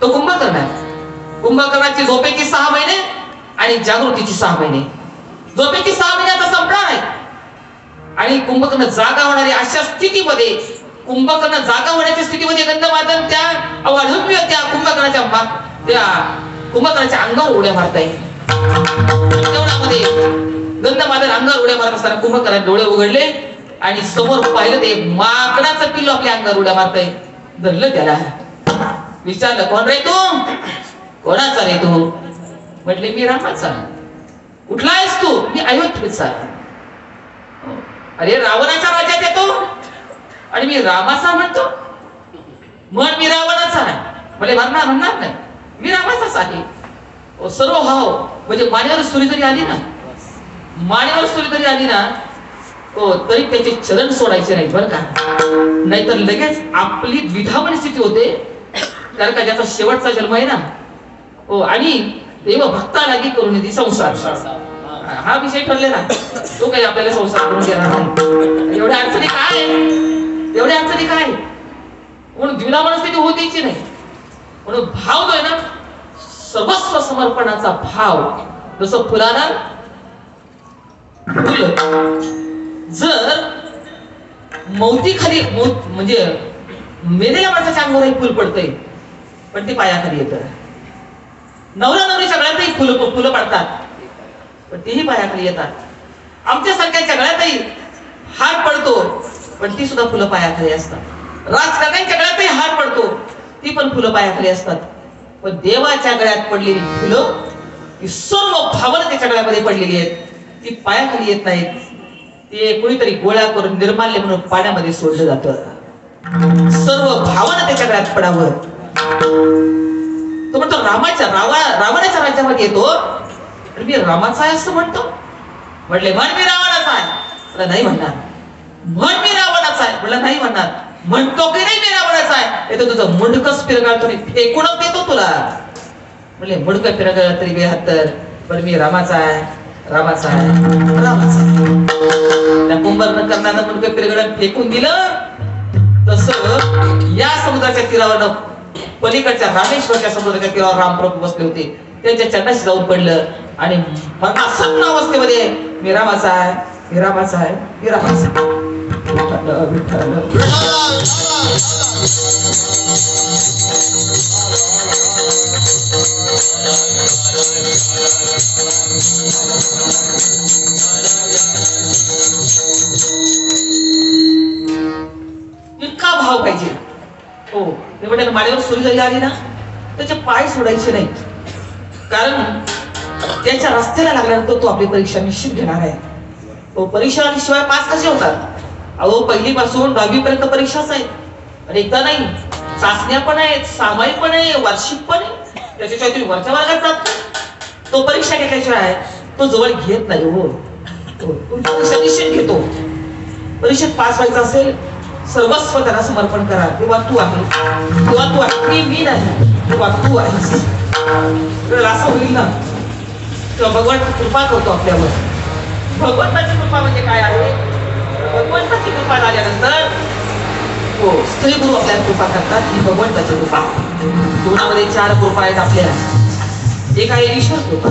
तो कुंभकर्ण आहे. कुंभकर्णाची झोपेची 6 महिने आणि जागृतीची 6 महिने. झोपेची 6 महिने आता संपणार आहे आणि कुंभकर्ण जागा होणारी अशा स्थितीमध्ये, कुंभकर्ण जागा होण्याच्या स्थितीमध्ये गंधमादन त्या अवाढव्य त्या कुंभकर्णाच्या अंगावर उड्या मारताय. तेवढ्यामध्ये गंधमादन अंगावर उड्या मारत असताना कुंभकर्णाने डोळे उघडले आणि समोर पाहिलं ते माकडाचं पिल्लू आपल्या अंगावर उड्या मारताय. धरलं त्याला, विचारलं कोण रे तू, कोणाचा रे तू? म्हटले मी रामाचा. कुठला आहेस तू? मी अयोध्येचा. अरे रावणाच्या राज्यात येतो आणि मी रामाचा म्हणतो. म्हण मी रावणाचा आहे. म्हणजे म्हणणार नाही, मी रामाचाच आहे. सर्व भाव म्हणजे मानेवर सुरी जरी आली ना, मानेवर सुरी जरी आली ना, तरी त्याचे चरण सोडायचे नाही बरं का, नाहीतर लगेच आपली द्विधा परिस्थिती होते. कारण का ज्याचा शेवटचा जन्म आहे ना, आणि देव भक्ता लागी करून येते संसार, हा विषय ठरलेला. तो काही आपल्याला संसार करून देणार नाही. एवढ्या अडचणी काय, एवढ्या अडचणी काय, म्हणून द्विधा परिस्थिती होऊ द्यायची नाही. म्हणून भाव जो आहे ना, सर्वस्व समर्पणाचा भाव. जसं फुलाला फुल जर मौती खाली म्हणजे मेलेल्या माणसाच्या अंगावर फुल पडतंय, पण ते पायाखाली येतं. नवरा नवरीच्या गळ्यातही फुलं पडतात, पण तेही पायाखाली येतात. आमच्यासारख्याच्या गळ्यातही हार पडतो, पण ती सुद्धा फुलं पायाखाली असतात. राजकारण्यांच्या गळ्यातही हार पडतो, ती पण फुलं पायाखाली असतात. पण देवाच्या गळ्यात पडलेली फुलं ही सर्व भावना त्याच्या गळ्यामध्ये पडलेली आहेत, ती पायाखाली येत नाहीत. ते कोणीतरी गोळा करून निर्माल्य म्हणून पाण्यामध्ये सोडलं जातं. सर्व भावना त्याच्या गळ्यात पडावं. तो म्हणतो रावणाच्या राज्यामध्ये येतो आणि मी रामाचा आहे असं म्हणतो. म्हटले म्हण मी रावणाचा आहे. म्हटलं नाही म्हणणार. म्हण मी रावणाचा आहे. म्हटलं नाही म्हणणार. म्हणतो की नाही मी रावणाचा आहे, येतो तुझं मुंडकच फिरगाळतो, फेकूनच देतो तुला. म्हणले मुंडकं फिरगाळ तरी बेहत्तर, पण मी रामाचा आहे, रामाचा आहे, रामाचा आहे. त्या कुंभकर्णानं मुंडकं फिरगाळ फेकून दिलं. तसं या समुद्राच्या तीरावर, पलीकडच्या रामेश्वरच्या समुद्राच्या तीरावर रामप्रभू बसले होते. त्यांच्या चरणाशी जाऊन पडलं आणि मनासन्न अवस्थेमध्ये मी रामाचा आहे, मी रामाचा आहे, मी रामाचा आहे. विठ्ठल वाड्यावर सूर्य आली ना त्याचे पाय सोडायचे नाही, कारण त्याच्या रस्त्याला लागल्यानंतर तो आपली परीक्षा निश्चित घेणार आहे. तो परीक्षा शिवाय पास कसे होतात? अहो, पहिलीपासून 10वी पर्यंत परीक्षाच आहेत. आणि एकदा नाही, चाचण्या पण आहेत, सामायिक पण आहे, वार्षिक पण आहे. त्याच्याशिवाय तुम्ही वरच्या वर्गात जात. तो परीक्षा घेतल्याशिवाय तो जवळ घेत नाही. हो, तुमची परीक्षा निश्चित घेतो. परीक्षेत पास व्हायचं असेल, सर्वस्व त्याला समर्पण करा. तेव्हा तू आहे, तेव्हा तू आहे, मी नाही, तेव्हा तू आहेस. असं होईल ना, तेव्हा भगवान कृपा करतो आपल्यावर. भगवंताची कृपा म्हणजे काय आहे? भगवंताची कृपा झाल्यानंतर हो, स्त्री गुरु आपल्याला कृपा करतात. ही भगवंताची कृपा. जीवनामध्ये 4 कृपा आहेत आपल्या. एक आहे ईश्वर कृपा.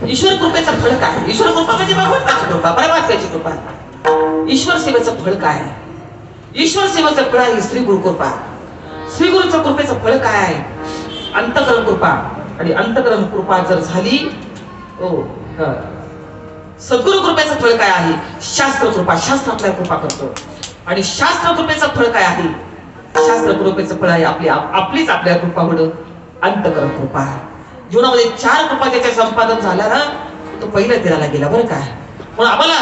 ईश्वर कृपेचं फळ काय? ईश्वर कृपा म्हणजे भगवंताची कृपा, परमात्म्याची कृपा. ईश्वर सेवेचं फळ काय? ईश्वर सेवेचं फळ आहे श्री गुरु कृपा. श्री गुरुच्या कृपेचं फळ काय आहे? अंतःकरण कृपा. आणि अंतःकरण कृपा जर झाली, हो, सद्गुरु कृपेचं फळ काय आहे? शास्त्र कृपा. शास्त्र आपल्याला कृपा करतो. आणि शास्त्र कृपेचं फळ काय आहे? शास्त्र कृपेचं फळ आहे आपलीच आपल्याला कृपा होणं, अंतःकरण कृपा. जीवनामध्ये 4 कृपा त्याच्या संपादन झाला ना, तो पहिल्या तीराला गेला. बरं काय? म्हणून आम्हाला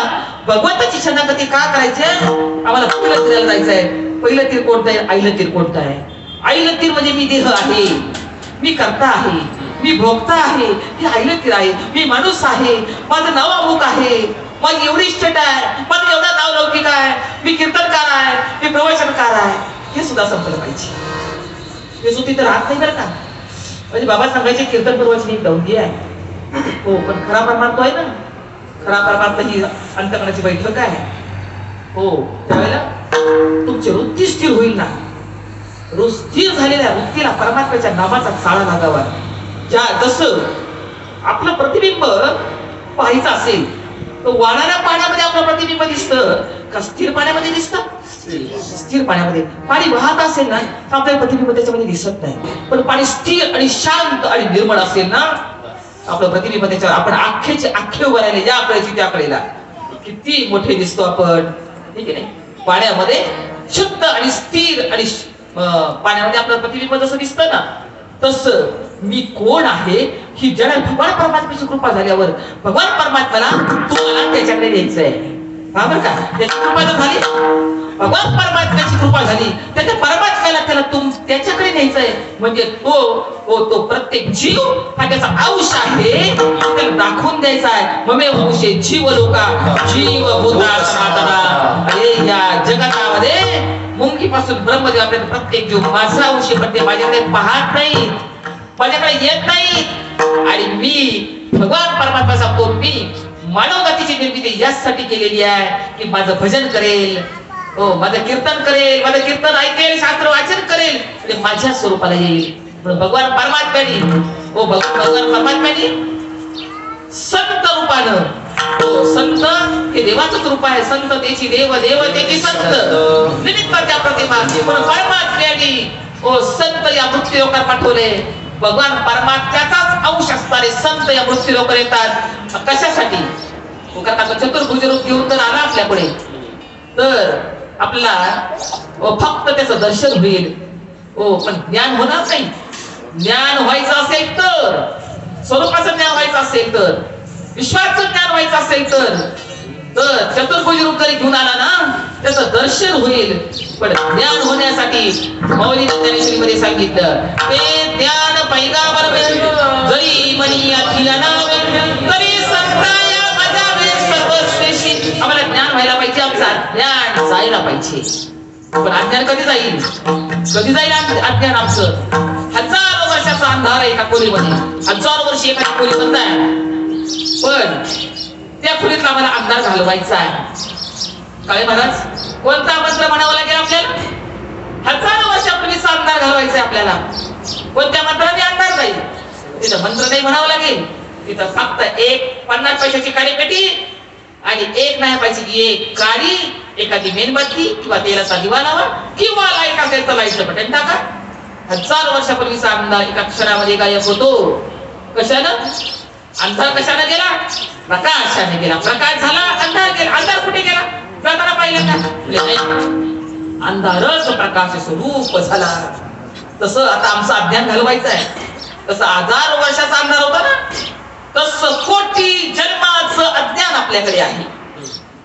भगवंताची शरणागती का करायची? आम्हाला पहिल्या तीराला जायचंय. पहिलं तीर कोणतं आहे? आईलं तीर कोणतं आहे? आईलं तीर म्हणजे मी देह आहे, मी कर्ता आहे, मी भोगता आहे. हे आईलं तीर आहे. मी माणूस आहे, माझं नाव अमुक आहे, माझी एवढी इष्टता आहे, माझं एवढा नाव लौकिक आहे, मी कीर्तनकार आहे, मी प्रवचनकार आहे. हे सुद्धा संपलं पाहिजे. हे सुद्धा तिथं राहत नाही बरं का. म्हणजे बाबा सांगायचे कीर्तन प्रवचन ही दौंडी आहे. हो, पण खरा परमात्मा आहे ना, खरा परमात्मा ही अंतःकरणाची बैठक आहे. हो, त्यावेळेला तुमची वृत्ती स्थिर होईल ना. स्थिर झालेल्या वृत्तीला परमात्म्याच्या नामाचा चाळा लागावा. जसं आपलं प्रतिबिंब पाहायचं असेल तर वाहणाऱ्या पाण्यामध्ये आपलं प्रतिबिंब दिसतं का स्थिर पाण्यामध्ये दिसतं? स्थिर पाण्यामध्ये. पाणी वाहत असेल ना तर आपल्याला प्रतिबिंब त्याच्यामध्ये दिसत नाही. पण पाणी स्थिर आणि शांत आणि निर्मळ असेल ना, आपलं प्रतिबिंब त्याच्यावर. आपण आखे उभं राहिले ज्या आकड्याची त्या आकडेला किती मोठे दिसतो आपण, ठीक आहे नाही? पाण्यामध्ये शुद्ध आणि स्थिर आणि पाण्यामध्ये आपलं प्रतिबिंब जसं दिसतं ना, तसं मी कोण आहे ही ज्याला भगवान परमात्म्याची कृपा झाल्यावर भगवान परमात्म्याला तुम्हाला त्याच्याकडे न्यायचंय. बरोबर का? त्याची कृपा जर झाली, भगवान परमात्म्याची कृपा झाली, त्याच्या परमात्म्याला त्याला त्याच्याकडे न्यायचंय. म्हणजे तो प्रत्येक जीव हा त्याचा अंश आहे, त्याला दाखवून द्यायचा आहे. ममे वंशे जीव लोका जीव भूता सनातना. या जगतामध्ये मुंगीपासून ब्रह्मदेवापर्यंत प्रत्येक जीव माझा अंश. पण ते माझ्याकडे पाहत नाही, माझ्याकडे येत नाही. आणि मी भगवान परमात्मा सांगतो, मी मानव जातीची निर्मिती यासाठी केलेली आहे की माझं भजन करेल, हो, माझं कीर्तन करेल, माझं कीर्तन ऐकेल, शास्त्र वाचन करेल, म्हणजे माझ्या स्वरूपाला येईल. भगवान परमात्म्याने, हो, भगवान परमात्म्याने संत रूपानं, हो, संत हे देवाचंच रूप आहे. संत त्याची देव, देव त्याची संत, निमित्त त्या प्रतिमा. पण परमात्म्याने, हो, संत या मृत्यू लोकात पाठवले. भगवान परमात्म्याचाच अंश असणारे संत या मृत्यू लोक येतात. कशासाठी? चतुर्भुज रूप घेऊन जर आला आपल्याकडे तर आपल्याला फक्त त्याचं दर्शन होईल, हो, पण ज्ञान होणार नाही. ज्ञान व्हायचं असेल तर, स्वरूपाचं ज्ञान व्हायचं असेल तर, विश्वाचं ज्ञान व्हायचं असेल तर चतुर्भुज रूप जरी घेऊन आला ना त्याचं दर्शन होईल. पण ज्ञान होण्यासाठी मौली ज्ञानेश्वरीमध्ये सांगितलं, ते ज्ञान पैगावर जरी मनी अखिलाना तरी संताया बजावे सर्वश्रेष्ठी. आम्हाला ज्ञान व्हायला पाहिजे, आमचं ज्ञान जायला पाहिजे. पण अज्ञान कधी जाईल? कधी जाईल अज्ञान आमचं? 1000 वर्षाचा अंधार आहे एका खोलीमध्ये. 1000 वर्ष एका खोलीमध्ये आहे, पण त्या खोलीतला आम्हाला अंधार घालवायचा आहे. काय महाराज, कोणता मंत्र म्हणावा लागेल आपल्याला? 1000 वर्षापूर्वीचा अंधार घालवायचा आहे आपल्याला. कोणत्या मंत्राने अंधार जाईल? तिथं मंत्र नाही म्हणावं लागेल. तिथं फक्त 50 पैशाची काळीपेटी आणि 1 नाही पाहिजे एक काळी, एखादी मेणबत्ती किंवा तेलाचा दिवा लावा, किंवा लाईट असेल तर लाईटचं बटन टाका. 1000 वर्षापूर्वीचा अंधार एका क्षणामध्ये गायब होतो. कशानं? अंधार कशाने गेला? प्रकाशाने गेला. प्रकाश झाला, अंधार गेला. अंधार कुठे गेला? जाताना पाहिलं का? अंधारच प्रकाश स्वरूप झाला. तसं आता आमचं अज्ञान घालवायचं आहे. तसं 1000 वर्षाचा अंधार होता ना, तसं कोटी जन्माचं अज्ञान आपल्याकडे आहे.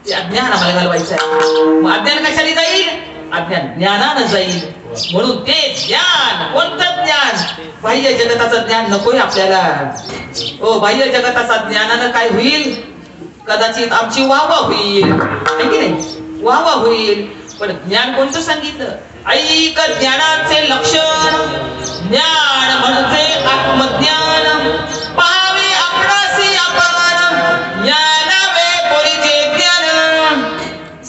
ते अज्ञान आम्हाला घालवायचं आहे. मग अज्ञान कशाने जाईल? अज्ञान ज्ञानानं जाईल. म्हणून ते ज्ञान, कोणतं ज्ञान? बाह्य जगताचं ज्ञान नकोय आपल्याला. ओ बाह्य जगताचा ज्ञानानं काय होईल? कदाचित आमची वाहवा होईल, है की नाही? वाहवा होईल. पण ज्ञान कोणतं सांगितलं? ऐक ज्ञानाचे लक्षण, ज्ञान म्हणजे आत्मज्ञान. पाहावे आपणासी आपण, ज्ञानावे पोरीचे ज्ञान.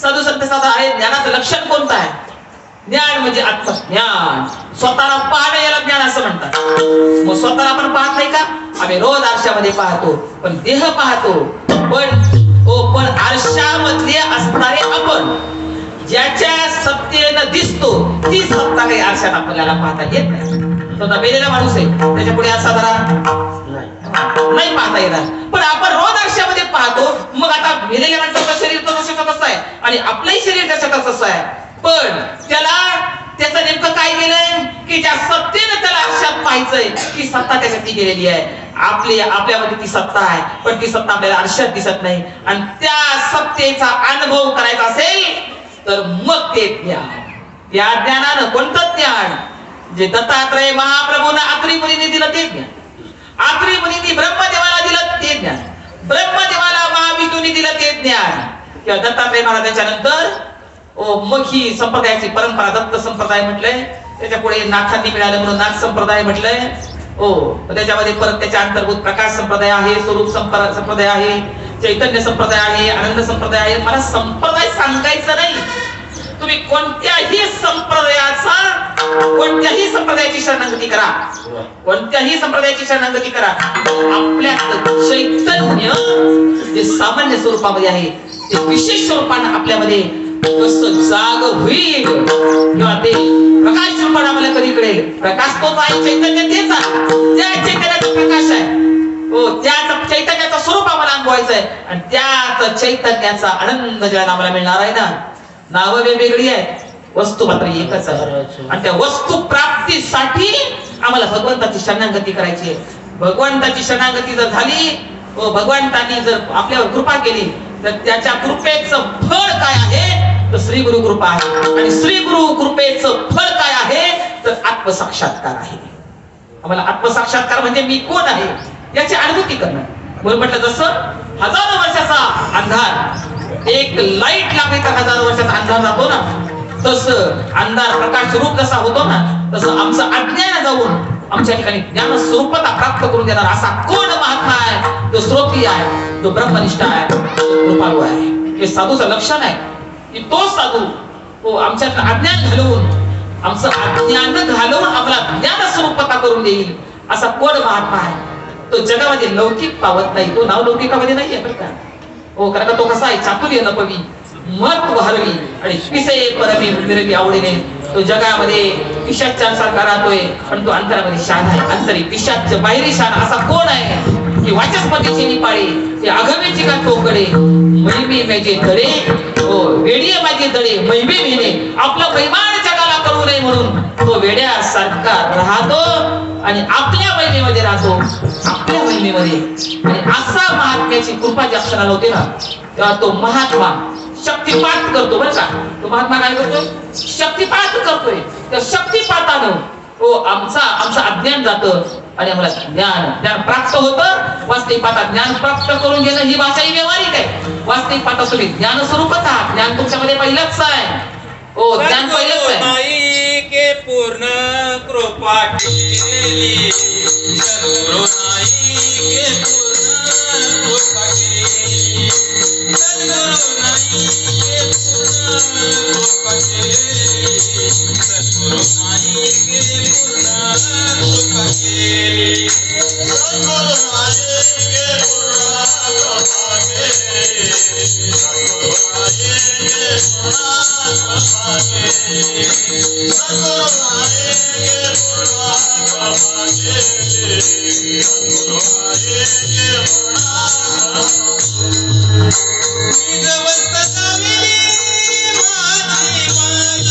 साधू संत साधा आहे. ज्ञानाचं लक्षण कोणतं आहे? ज्ञान म्हणजे आत्मज्ञान. स्वतःला पाहणं याला ज्ञान असं म्हणतात. मग स्वतःला आपण पाहत नाही का? आम्ही रोज आरशामध्ये पाहतो, पण देह पाहतो. पण आरशामध्ये असणारे आपण, ज्याच्या सत्तेनं दिसतो, ती सत्ता काही आरशात आपल्याला पाहता येत नाही. स्वतः मेलेला माणूस आहे, त्याच्या पुढे आरसा धरा नाही पाहता येणार. पण आपण रोज आरशामध्ये पाहतो. मग आता मेलेल्या माणसाचं शरीर तसं आहे आणि आपलंही शरीर त्याच्या तसं आहे. पण त्याचं नेमकं काय गेलंय की ज्या सत्तेनं त्याला आरशात पाहायचंय, ती सत्ता त्याच्यात गेलेली आहे. आपल्यामध्ये ती सत्ता आहे, पण ती सत्ता आपल्याला आरशात दिसत नाही. आणि त्या सत्तेचा अनुभव करायचा असेल तर मग ते ज्ञान. त्या ज्ञानानं कोणतं ज्ञान? जे दत्तात्रय महाप्रभूंना आत्री मुनीने दिलं ते ज्ञान. आत्री मुनींनी ब्रह्मदेवाला दिलं ते ज्ञान. ब्रह्मदेवाला महाविष्णूंनी दिलं ते ज्ञान. किंवा दत्तात्रय महाराजांच्या नंतर मग ही संप्रदायाची परंपरा दत्त संप्रदाय म्हटलंय. त्याच्या पुढे नाथांनी मिळालं म्हणून नाथ संप्रदाय म्हटलंय. त्याच्यामध्ये परत त्याच्या अंतर्भूत प्रकाश संप्रदाय आहे, स्वरूप संप्रदाय आहे, चैतन्य संप्रदाय आहे, आनंद संप्रदाय आहे. मला संप्रदाय सांगायचं नाही. तुम्ही कोणत्याही संप्रदायाची शरणागती करा, कोणत्याही संप्रदायाची शरणागती करा. आपल्यात चैतन्य जे सामान्य स्वरूपामध्ये आहे, ते विशेष स्वरूपानं आपल्यामध्ये कसं जाग होईल किंवा ते प्रकाश रूपाने आम्हाला कधी कळेल. प्रकाश तोच आहे, चैतन्य तेच आहे. त्या चैतन्याचा प्रकाश आहे. त्याच चैतन्याचं स्वरूप आम्हाला अनुभवायचं आहे. आणि त्याच चैतन्याचा आनंद ज्याला आम्हाला मिळणार आहे ना, नावं वेगवेगळी आहेत, वस्तू मात्र एकच आहे. आणि त्या वस्तू प्राप्तीसाठी आम्हाला भगवंताची शरणागती करायची आहे. भगवंताची शरणागती जर झाली, भगवंतांनी जर आपल्यावर कृपा केली, तर त्याच्या कृपेचं फळ काय आहे? तर श्री गुरु कृपा आहे. आणि श्री गुरु कृपेचं फळ काय आहे? तर आत्मसाक्षात्कार आहे. आम्हाला आत्मसाक्षात्कार म्हणजे मी कोण आहे याची अनुभूती करणं. म्हणून म्हटलं, जसं हजारो वर्षाचा अंधार एक लाईट लागली तर हजारो वर्षाचा अंधार जातो ना, तसं अंधार प्रकाश रूप जसा होतो ना, तसं आमचं अज्ञान जाऊन आमच्या ठिकाणी ज्ञान स्वरूपता प्राप्त करून देणार असा कोण महात्मा आहे? तो श्रोत्री आहे, तो ब्रह्मनिष्ठ आहे, तो कृपाळू आहे. हे साधूचं लक्षण आहे की तो साधू आमच्यात अज्ञान घालवून, आमचं अज्ञान घालवून आम्हाला ज्ञान स्वरूपता करून देईल असा कोण महात्मा आहे? तो जगामध्ये लौकिक पावत नाही. तो नाव लौकिकामध्ये नाहीये बरं का. कारण का तो कसा आहे? चातुर्य नपवी, महत्व हरवी आणि पिसे परमी विरवी आवडीने. तो जगामध्ये पिशाच्च्या सारखा राहतोय, पण तो अंतरामध्ये शान आहे. अंतरी पिशाच, बाहेरी शान असा कोण आहे की वाचस्पतीची निपाळी, ते आघमेची का तोकडे, महिमी माझे धडे, वेडीय माझे धडे, महिमे विने. आपलं महिमान जगाला करू नये म्हणून तो वेड्यासारखा राहतो आणि आपल्या महिमेमध्ये राहतो, आपल्या महिमेमध्ये. आणि असा महात्म्याची कृपा ज्या क्षणाला होते ना, तेव्हा तो महात्मा शक्तिपात करतो. बरं का, तो महात्मा काय करतो? शक्तिपात करतोय. त्या शक्तिपातानं आमचं अज्ञान जातं आणि आम्हाला ज्ञान प्राप्त होतं. वास्तविक पाता ज्ञान प्राप्त करून घेणं ही भाषा ही व्यवहारिक आहे. वास्तविक पाता तुम्ही ज्ञान स्वरूपच आहात. ज्ञान तुमच्यामध्ये पहिलंच आहे. ज्ञान पहिलंच आहे. के पूर्ण कृपा केली, सद्गुरु नाही के पूर्ण कृपा केली, सद्गुरु नाही के पूर्ण कृपा केली, सद्गुरु नाही के पूर्ण कृपा केली, सद्गुरु नाही के पूर्ण कृपा केली, सद्गुरु नाही के पूर्ण कृपा केली, सद्गुरु नाही के पूर्ण कृपा केली, सद्गुरु नाही के पूर्ण निजवस्त जाविली माझी माज,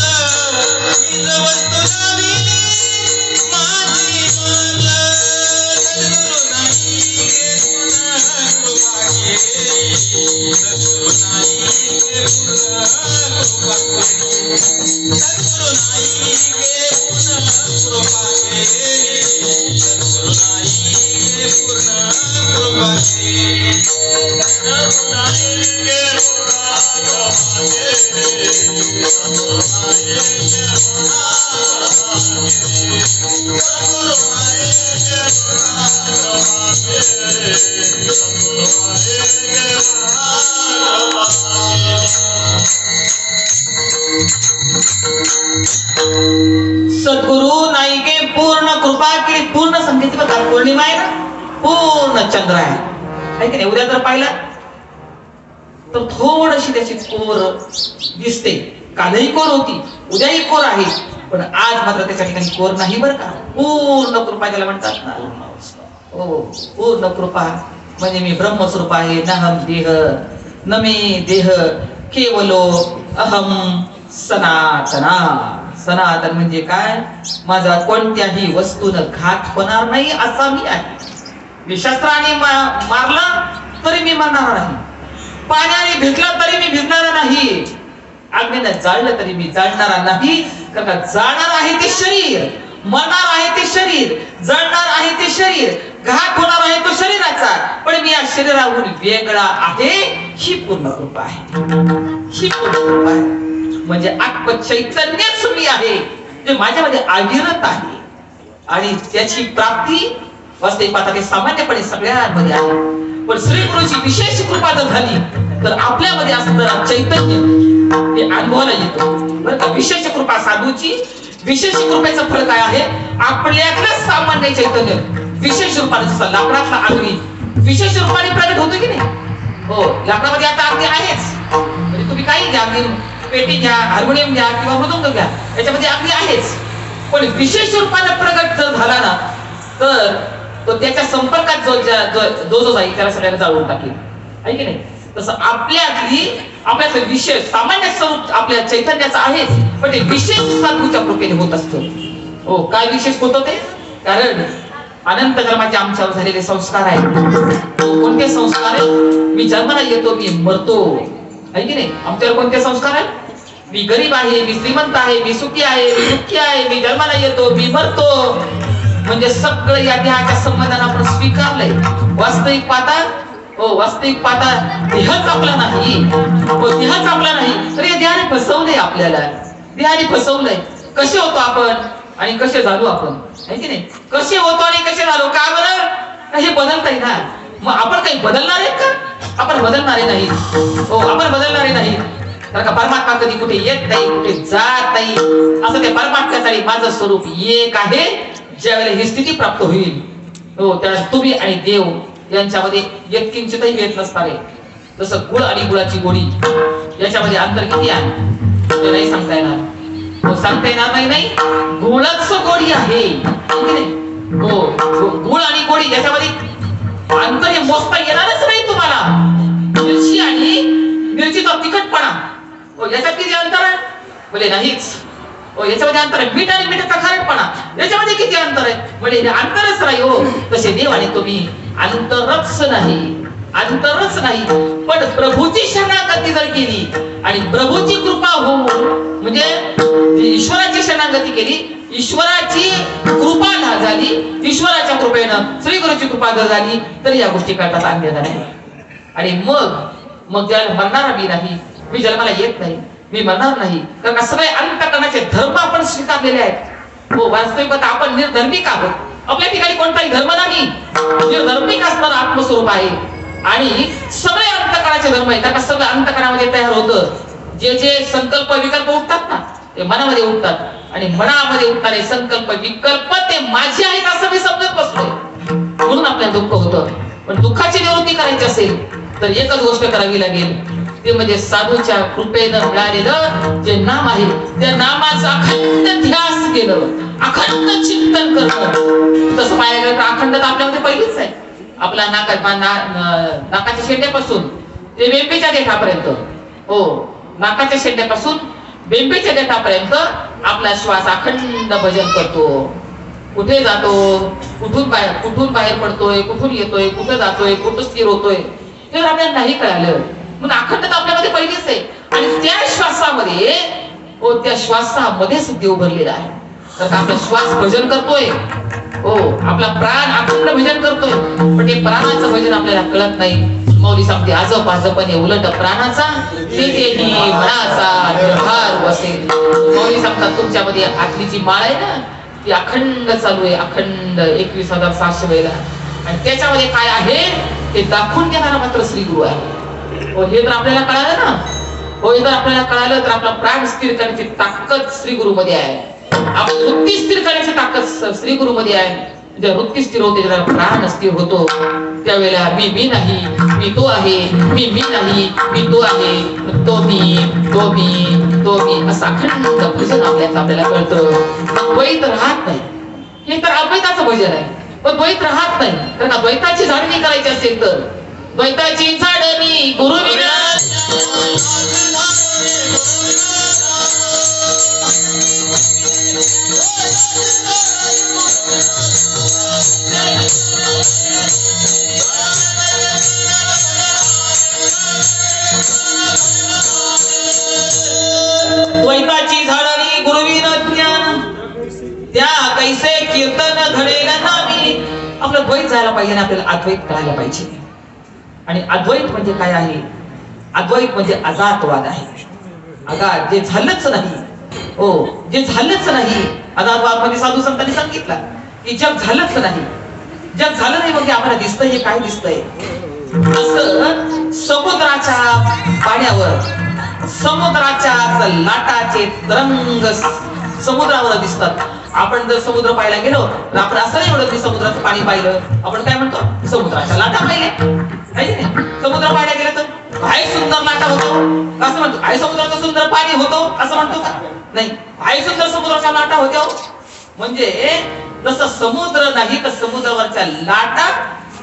निजवस्त जाविली सद्गुरु नाईके पूर्ण कृपा केली. पूर्ण संगीत पौर्णिमा आहे ना, पूर्ण चंद्र आहे की नाही. उद्या जर पाहिलं तर थोडीशी त्याची कोर दिसते. कालही कोर होती, उद्याही कोर आहे, पण आज मात्र त्याच्या ठिकाणी कोर नाही बरं का. पूर्ण कृपा ज्याला म्हणतात ना, हो पूर्ण कृपा म्हणजे मी ब्रह्मस्वरूप आहे. नहम देह न मे देह केवलो अहम सनातना. सनातन म्हणजे काय? माझा कोणत्याही वस्तूनं घात होणार नाही असा मी आहे. मी शस्त्राने मारलं तरी मी मरणार नाही, पाण्याने भिजलं तरी मी भिजणार नाही, अग्नीने जाळलं तरी मी जाळणार नाही. कारण जाणार आहे ते शरीर, मरणार आहे ते शरीर, जळणार आहे ते शरीर, घात होणार आहे तो शरीराचा, पण मी या शरीराहून वेगळा आहे. ही पूर्ण कृपा आहे, ही पूर्ण कृपा आहे. म्हणजे आत्मचैतन्यच मी आहे जे माझ्यामध्ये अविरत आहे, आणि त्याची प्राप्ती वास्तविक पाहता ते सामान्यपणे सगळ्यांमध्ये आहे. पण श्री गुरुची विशेष कृपा जर झाली तर आपल्यामध्ये असणारं चैतन्य हे अनुभवाला येतं बरं का. विशेष कृपा साधूची विशेष कृपेचं फळ काय आहे? आपल्यातलं सामान्य चैतन्य विशेष रूपाने, जसं लाकडातला अग्नी विशेष रूपाने प्रगट होतो की नाही. हो, लाकडामध्ये आता अग्नी आहेच, म्हणजे तुम्ही काही घ्या, पेटी घ्या, हार्मोनियम घ्या किंवा मृदंग घ्या, याच्यामध्ये अग्नी आहेच. पण विशेष रूपाने प्रगट जर झाला ना तर तो त्याच्या संपर्कात जो जाईल त्याला सगळ्यांना जाळून टाकेल, आहे की नाही. तसं आपल्यातलं विशेष सामान्य स्वरूप आपल्या चैतन्याचं आहेच, पण ते विशेष साधूच्या कृपेने होत असतं. हो, काय विशेष होतं ते? कारण अनंत जन्माचे आमच्यावर झालेले संस्कार आहेत. कोणते संस्कार आहेत? मी जन्माला येतो, मी मरतो, आहे की नाही. आमच्यावर कोणते संस्कार आहेत? मी गरीब आहे, मी श्रीमंत आहे, मी सुखी आहे, मी दुःखी आहे, मी जन्माला येतो, मी मरतो. म्हणजे सगळं या देहाच्या संबंधाने आपण स्वीकारलंय. वास्तविक पाहता, हो वास्तविक पाहता देहच आपला नाही, हो देहच आपला नाही, तर या देहाने फसवलंय आपल्याला. देहाने फसवलंय. कसे होतो आपण आणि कसे झालो आपण, आहे की नाही. कसे होतो आणि कसे झालो, का बरं? हे बदलता ना. मग आपण काही बदलणार आहेत का? आपण बदलणारे नाही. हो, आपण बदलणारे नाही. कारण का परमात्मा कधी कुठे येत नाही, कुठे जात नाही. असं ते परमात्म्यासाठी माझं स्वरूप एक आहे. ज्यावेळेला ही स्थिती प्राप्त होईल, हो त्या तुम्ही आणि देव यांच्यामध्ये यत्किंचितही भेद नसणार आहे. जसं गुळ आणि गुळाची गोडी याच्यामध्ये अंतर किती आहे ते नाही सांगता येणार. हो, सांगता येणार नाही. गुळच गोडी आहे, हो गुळ आणि गोडी याच्यामध्ये अंतर हे मोजता येणारच नाही तुम्हाला. मिरची आणि मिरचीचा तिखटपणा, हो याच्यात किती अंतर आहे? बोले नाहीच. हो, याच्यामध्ये अंतर आहे. मीठ आणि मिठाचा खारटपणा याच्यामध्ये किती अंतर आहे? म्हणजे अंतरच नाही. हो, तसे देव आणि तुम्ही अंतरच नाही, अंतरच नाही. पण प्रभूची शरणागती जर केली आणि प्रभूची कृपा होऊन, म्हणजे ईश्वराची शरणागती केली, ईश्वराची कृपा झाली, ईश्वराच्या कृपेनं श्री गुरुची कृपा जर झाली तर या गोष्टी करतात अन्यथा नाही. आणि मग ज्याला मरणारा मी नाही, मी जन्माला येत नाही, मी म्हणणार नाही. कारण सगळे अंतःकरणाचे धर्म आपण स्वीकारलेले आहेत. हो, वास्तविकता आपण निर्धर्मिक आहोत. आपल्या ठिकाणी कोणताही धर्म नाही, निर्धर्मिक असणारा आत्मस्वरूप आहे. आणि सगळे अंतःकरणाचे धर्म आहेत. कारण सगळं अंतःकरणामध्ये तयार होतं. जे जे संकल्प विकल्प उठतात ना ते मनामध्ये उठतात, आणि मनामध्ये उठणारे संकल्प विकल्प ते माझे आहेत असं मी समजत बसतोय. म्हणून आपल्याला दुःख होतं. पण दुःखाची निवृत्ती करायची असेल तर एकच गोष्ट करावी लागेल, ते म्हणजे साधूच्या कृपेनं मिळालेलं जे नाम आहे त्या नामाचं अखंड ध्यास केलं, अखंड चिंतन करणं. तसं पाहायला गेलं तर अखंडता आपल्यामध्ये पहिलीच आहे. आपला नाकाच्या शेंड्यापासून ते बेंबीच्या देठापर्यंत, हो नाकाच्या शेंड्यापासून बेंबीच्या देठापर्यंत आपला श्वास अखंड भजन करतो. कुठे जातो, कुठून बाहेर पडतोय, कुठून येतोय, कुठे जातोय, कुठं स्थिर होतोय हे आपल्याला नाही कळालं. म्हणून अखंडता आपल्यामध्ये पहिलीच आहे. आणि त्या श्वासामध्ये, त्या श्वासामध्ये देव भरलेला आहे. तर आपला श्वास भजन करतोय, हो आपला प्राण अखंड भजन करतोय, पण ते प्राणाचं भजन आपल्याला कळत नाही. मौली सांगते आजपाजपणे उलट प्राणाचा तेही मनाचा निर्धार बसेल. मौली सांगतात तुमच्यामध्ये आतली जी माळ आहे ना ती अखंड चालू आहे, अखंड 21,700 वेळेला, आणि त्याच्यामध्ये काय आहे ते दाखवून देणारा मात्र श्री गुरु आहे. हो हे जर आपल्याला कळालं ना, हो हे जर आपल्याला कळालं तर आपला प्राण स्थिर करण्याची ताकद श्री गुरु मध्ये आहे, आपली वृत्ती स्थिर करण्याची ताकद श्री गुरु मध्ये आहे. जेव्हा वृत्ती स्थिर होते, जेव्हा प्राण स्थिर होतो, त्यावेळेला मी नाही, मी तो आहे, मी नाही, मी तो आहे, तो मी असा अखंड भजन आपल्याला कळतं. द्वैत राहत नाही, हे तर अद्वैताचं भजन आहे, पण द्वैत राहत नाही. कारण का द्वैताची झाडणी करायची असेल तर द्वैताची झाडणी गुरु द्वैताची झाडणी गुरुविन ज्ञान त्या कैसे कीर्तन घडेल नामी. आपलं द्वैत जायला पाहिजे, आपल्याला अद्वैत कळायला पाहिजे. आणि अद्वैत म्हणजे काय आहे? अद्वैत म्हणजे अजातवाद आहे. अगाध जे झालंच नाही, हो जे झालंच नाही. अजातवाद मध्ये साधू संतांनी सांगितलं की जग झालंच नाही, जग झालं नाही म्हणजे आम्हाला दिसतंय हे काय दिसतंय. असं समुद्राच्या पाण्यावर समुद्राच्या लाटाचे तरंग समुद्रावर दिसतात. आपण जर समुद्र पाहायला गेलो तर आपण असं नाही म्हणत की समुद्राचं पाणी पाहिलं, आपण काय म्हणतो समुद्राच्या लाटा पाहिल्या. समुद्र पाहायला गेलं तर काय सुंदर लाटा होतो असं म्हणतो, काय समुद्राचं सुंदर पाणी होतो असं म्हणतो का? नाही, काय सुंदर समुद्राच्या लाटा होत्या. म्हणजे जसं समुद्र नाही तर समुद्रावरच्या लाटा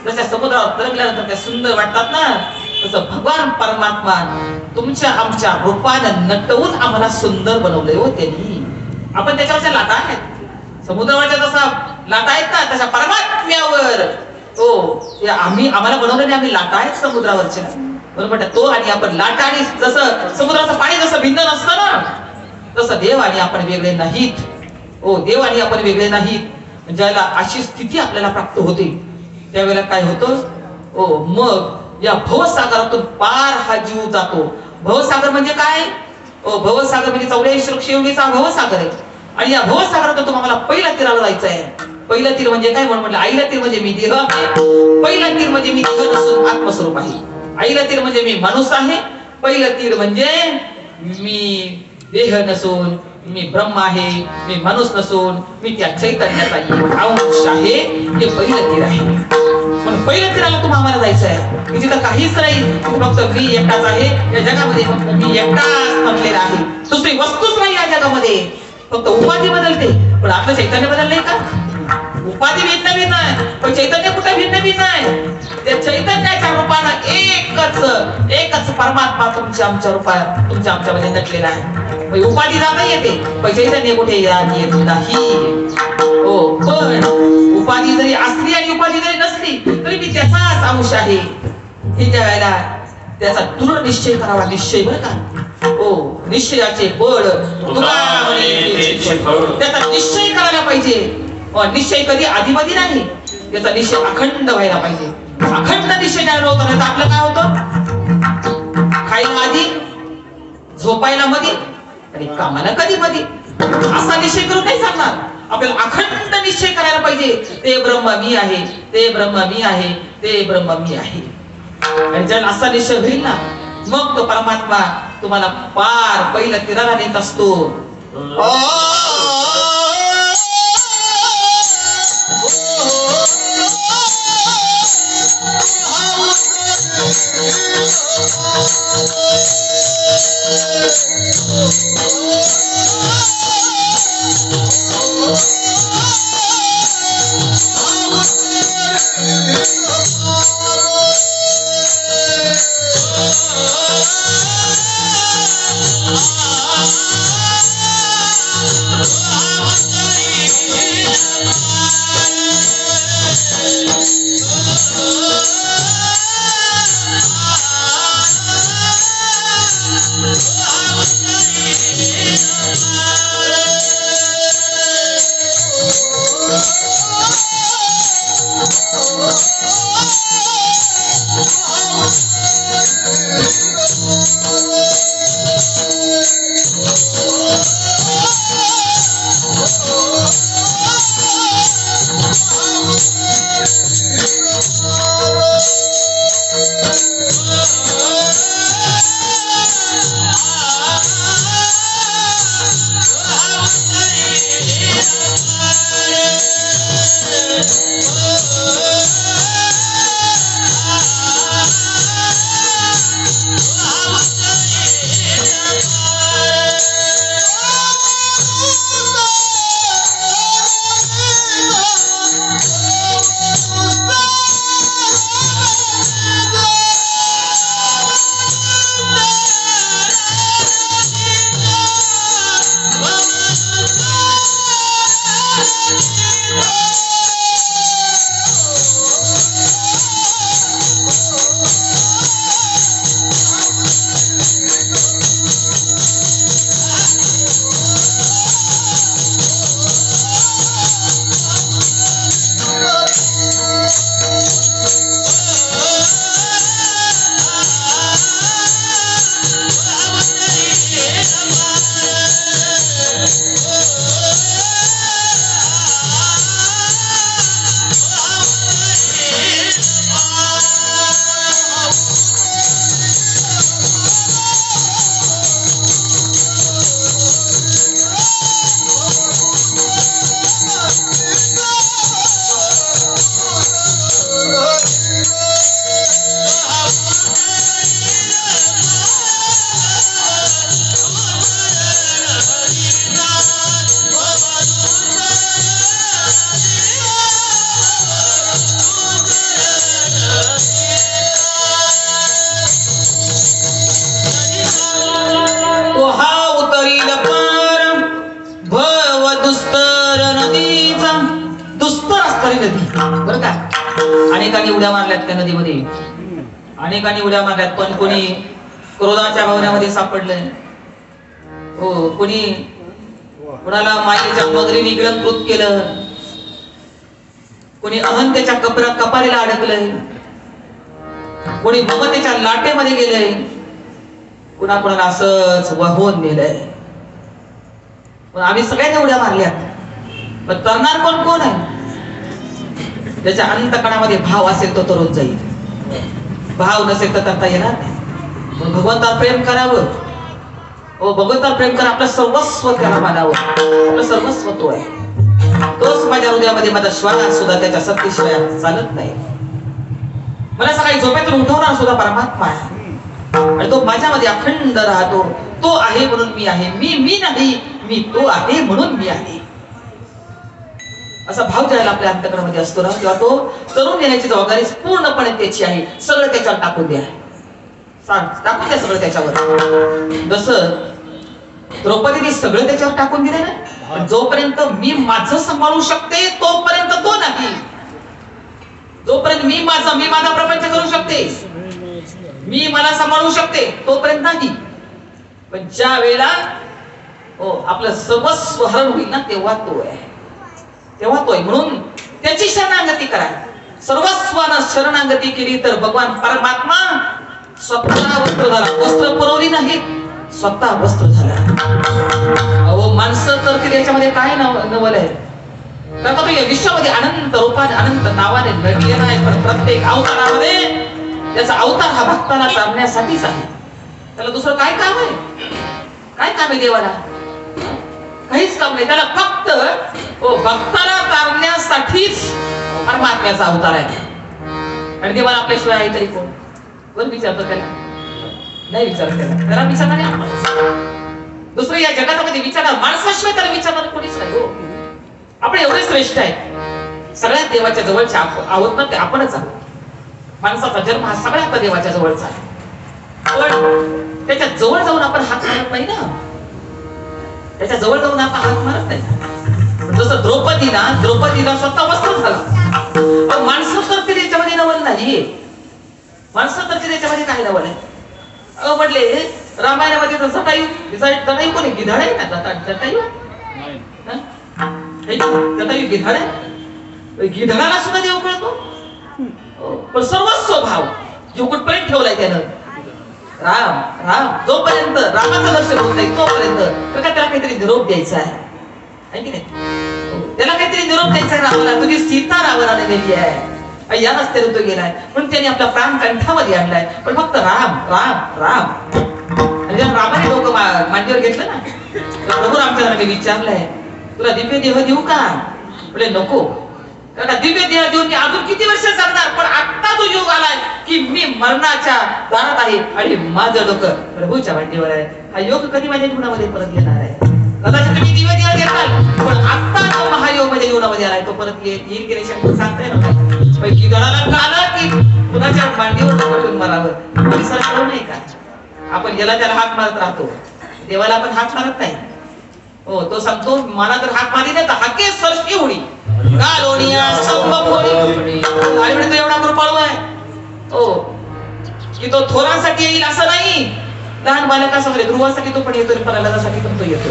जशा समुद्रावर तरंगल्यानंतर त्या सुंदर वाटतात ना, तसं भगवान परमात्मा तुमच्या आमच्या रूपानं नटवून आम्हाला सुंदर बनवलंय हो त्यांनी. आपण त्याच्यावरच्या लाटा आहेत, समुद्रावरच्या जसा लाटा आहेत ना तशा परमात्म्यावर हो आम्हाला बनवलं, आम्ही लाटा आहेत समुद्रावरच्या. बरोबर तो आणि आपण लाटा, आणि जसं समुद्राचं पाणी जसं भिन्न नसतं ना तसं देव आणि आपण वेगळे नाहीत. हो देव आणि आपण वेगळे नाहीत. ज्याला अशी स्थिती आपल्याला प्राप्त होते त्यावेळेला काय होतं, हो मग या भवसागरातून पार हा जीव जातो. भवसागर म्हणजे काय? भवसागर म्हणजे 84 वृक्षयोगीचा भवसागर आहे. आणि या भवसागरातून तुम्हाला पहिल्या तीराला जायचं आहे. पहिलं तीर म्हणजे काय म्हणून म्हटलं, आईला तीर म्हणजे मी देह आहे, पहिलं तीर म्हणजे मी देह नसून आत्मस्वरूप आहे. आईला तीर म्हणजे मी माणूस आहे, पहिलं तीर म्हणजे मी देह नसून मी ब्रह्म आहे, मी माणूस नसून मी त्या चैतन्याचा अंश आहे. हे पहिलं तीर आहे. पण पहिल्या तीराला तुम्हाला जायचं आहे की तिथं काहीच नाही, फक्त मी एकटाच आहे या जगामध्ये, फक्त मी एकटाच थांबलेला आहे, दुसरी वस्तूच नाही या जगामध्ये. फक्त उपाधी बदलते पण आपलं चैतन्य बदललंय का? उपाधी भिन्न भिन्न आहे पण चैतन्य कुठे भिन्न भिन्न आहे? त्या चैतन्याच्या रूपानं एकच परमात्मा तुमच्या आमच्या रूपात तुमच्या आमच्यामध्ये नटलेला आहे. उपाधी जाता येते पण चैतन्य कुठे येत नाही. हो पण उपाधी जरी असली आणि उपाधी जरी नसली तरी मी त्याचाच अंश आहे हे त्या वेळेला त्याचा दृढ निश्चय करावा. निश्चय बरं का, हो निश्चयाचे बळ त्याचा निश्चय करायला पाहिजे. निश्चय कधी आधीमधी नाही, त्याचा निश्चय अखंड व्हायला पाहिजे. अखंड निश्चय ज्यावेळेला होतो ना आपलं काय होतं, खायला आधी, झोपायला मध्ये आणि कामाला कधी मध्ये, असा निश्चय करून नाही सांगणार. आपल्याला अखंड निश्चय करायला पाहिजे, ते ब्रह्म मी आहे, ते ब्रह्म मी आहे, ते ब्रह्म मी आहे. आणि ज्याला असा निश्चय होईल ना मग तो परमात्मा तुम्हाला पार पहिल्या तीराला नेत असतो. Ah गोदावरी नदी बरं का. अनेकांनी उड्या मारल्यात त्या नदीमध्ये, अनेकांनी उड्या मारल्यात, पण कोणी क्रोधाच्या भावनेमध्ये सापडलंय. हो, कोणी कोणाला मायेच्या मगरीने गिळंकृत केलं, कोणी अहंतेच्या कपारीला अडकलंय, कोणी ममतेच्या लाटेमध्ये गेलंय, कोणाला असंच वाहून नेलंय. पण आम्ही सगळ्यांनी उड्या मारल्या, पण तरणार कोण कोण आहे? ज्याच्या अंतकणामध्ये भाव असेल तो तरुण जाईल, भाव नसेल तर करता येणार नाही. भगवंतावर प्रेम करावं. हो, भगवंतावर प्रेम करा, आपलं सर्वस्व त्याला मानावं. आपलं सर्वस्व तो आहे. तोच माझ्या हृदयामध्ये माझा श्वास सुद्धा त्याच्या सत्तेशिवाय चालत नाही. मला सकाळी झोपेतून उठवणार सुद्धा परमात्मा आहे, आणि तो माझ्यामध्ये अखंड राहतो. तो आहे म्हणून मी आहे, मी नाही, मी तो आहे म्हणून मी आहे, असा भाव ज्याला आपल्या अंतकरणामध्ये असतो ना, तेव्हा तो तरुण येण्याची जबाबदारी पूर्णपणे त्याची आहे. सगळं त्याच्यावर टाकून द्या, टाकून द्या सगळं त्याच्यावर. जसं द्रौपदीने सगळं त्याच्यावर टाकून दिले ना, जोपर्यंत मी माझं सांभाळू शकते तोपर्यंत तो नाही. जोपर्यंत मी माझा प्रपंच करू शकते, मी मला सांभाळू शकते तोपर्यंत नाही. पण ज्या वेळेला आपलं सर्वस्व हरण होईल ना, तेव्हा तो आहे, तेव्हा तो आहे. म्हणून त्याची शरणागती करा. सर्वस्वानं शरणागती केली तर भगवान परमात्मा स्वतः वस्त्र झाला. वस्त्र पुरवली नाहीत, स्वतः वस्त्र झाला. अहो, माणसं तर त्याच्यामध्ये काय नवल आहे? तर तो या विश्वामध्ये अनंत रूपाने अनंत नावाने नटलेला आहे, पण प्रत्येक अवतारामध्ये त्याचा अवतार हा भक्ताला तारण्यासाठीच आहे. त्याला दुसरं काय काम आहे? काय काम आहे देवाला? काहीच काम नाही. त्याला फक्त भक्ताला तारण्यासाठीच परमात्म्याचा अवतार आहे. आणि देवाला आपल्याशिवाय आहे तरी कोण? कोण विचारतो त्याला? नाही विचारत त्याला विचारणारे आपण. दुसरं या जगामध्ये विचारणार माणसाशिवाय त्याला विचारणार कोणीच नाही. हो, आपण एवढे श्रेष्ठ आहे, सगळ्यात देवाच्या जवळचे आहोत ना, ते आपणच आहोत. माणसाचा जन्म हा सगळ्यात देवाच्या जवळचा आहे, पण त्याच्या जवळ जाऊन आपण हात मारत नाही ना, त्याच्या जवळ जाऊन आपण हात मारत नाही. जसं द्रौपदीला स्वतः वस्त्र झाला, पण माणसं तर त्याच्यामध्ये नवल नाहीये. माणसं तर त्याच्यामध्ये काय नवल आहे? म्हटले रामायणामध्ये तर जटायू कोणी गिधाड आहे ना, जटायू गिधाड आहे. गिधाडाला सुद्धा देव कळतो. पण सर्वस्व भाव जो कुठपर्यंत ठेवलाय त्यानं, राम राम, जोपर्यंत रामाचं लक्ष होत नाही तोपर्यंत त्याला काहीतरी निरोप द्यायचा आहे की नाही? त्याला काहीतरी निरोप द्यायचा आहे रामाला. तुझी सीता रावणाने नेली आहे, या रस्त्याने तो गेलाय, म्हणून त्याने आपला प्राण कंठामध्ये आणलाय. पण फक्त राम राम राम. आणि रामाने लोक मांडीवर घेतलं ना, प्रभू रामचंद्राने विचारलंय, तुला दिव्य देह देऊ का? म्हणजे नको, कारण दिव्य देह देऊन मी अजून किती वर्ष जगणार, पण आता तो योग आलाय की मी मरणाच्या दारात आहे आणि माझं डोकं प्रभूच्या मांडीवर आहे. हा योग कधी माझ्या जीवनामध्ये परत येणार आहे? कदाचित तुम्ही दिव्य देह देताल, पण आता जो महायोग माझ्या जीवनामध्ये आलाय तो परत येईल की नाही सांगता येणार नाही. गिधाडाला कळलं की कुणाच्या मांडीवर डोकं ठेवून मारावं, विसर करू नाही का? आपण ज्याला त्याला हात मारत राहतो, देवाला आपण हात मारत नाही. हो, तो सांगतो मला जर हात मारी नाही तर हाके सरशी होडी गालोनिया संभव होडी. आणि म्हणजे तो एवढा कृपाळू आहे हो की तो थोरांसाठी येईल असं नाही, लहान बालकासाठी ध्रुवासाठी तो पण येतो, प्रल्हादासाठी पण तो येतो.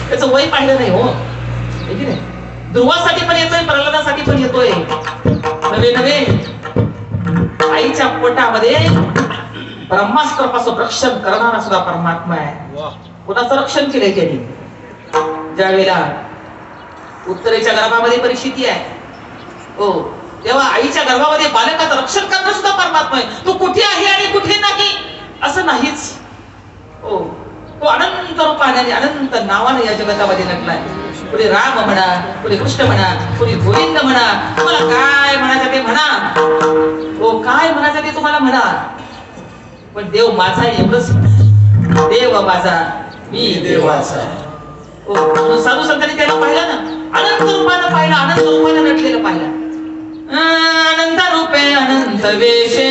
त्याचं वय पाहिलं नाही हो, की नाही? ध्रुवासाठी पण येतोय, प्रल्हादासाठी पण येतोय. नवे नवे आईच्या पोटामध्ये ब्रह्मास्त्रापासून रक्षण करणारा सुद्धा परमात्मा आहे. कुणाचं रक्षण केलंय त्यांनी? ज्या वेळेला उत्तरेच्या गर्भामध्ये परिस्थिती आहे हो, तेव्हा आईच्या गर्भामध्ये बालकाचं रक्षण करणं सुद्धा परमात्मा आहे. तो कुठे आहे आणि कुठे नाही असं नाहीच हो. तो अनंत रूपाने आणि अनंत नावाने या जगतामध्ये नटलाय. कुणी राम म्हणा, कुणी कृष्ण म्हणा, कुणी गोविंद म्हणा, तुम्हाला काय म्हणायचं ते म्हणा हो, काय म्हणायचं ते तुम्हाला म्हणा, पण देव माझा एवढंच म्हणा, देव माझा मी देवाचा हो. साधू संतांनी त्याला पाहिलं ना, अनंत रूपानं पाहिलं, अनंत रूपानं नटलेलं पाहिलं. अनंत रूपे अनंत वेशे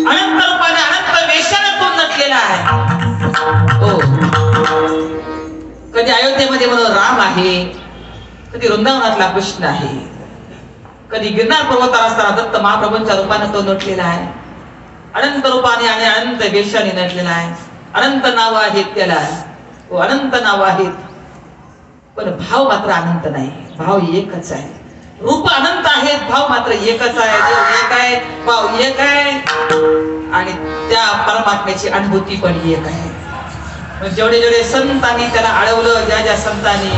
अनंत रूपाने अनंत वेशाने तो नटलेला आहे. हो, कधी अयोध्येमध्ये म्हणून राम आहे, कधी वृंदावनातला कृष्ण आहे, कधी गिरनार पर्वतावर असताना दत्त महाप्रभूंच्या रूपाने तो नटलेला आहे. अनंत रूपाने आणि अनंत वेशाने नटलेला आहे. अनंत नाव आहेत त्याला, हो अनंत नाव आहेत, पण भाव मात्र अनंत नाही. भाव एकच आहे. रूप अनंत आहेत, भाव मात्र एकच आहे. देव एक आहे, भाव एक आहे, आणि त्या परमात्म्याची अनुभूती पण एक आहे. जेवढे जेवढे संतांनी त्याला अडवलं, ज्या ज्या संतांनी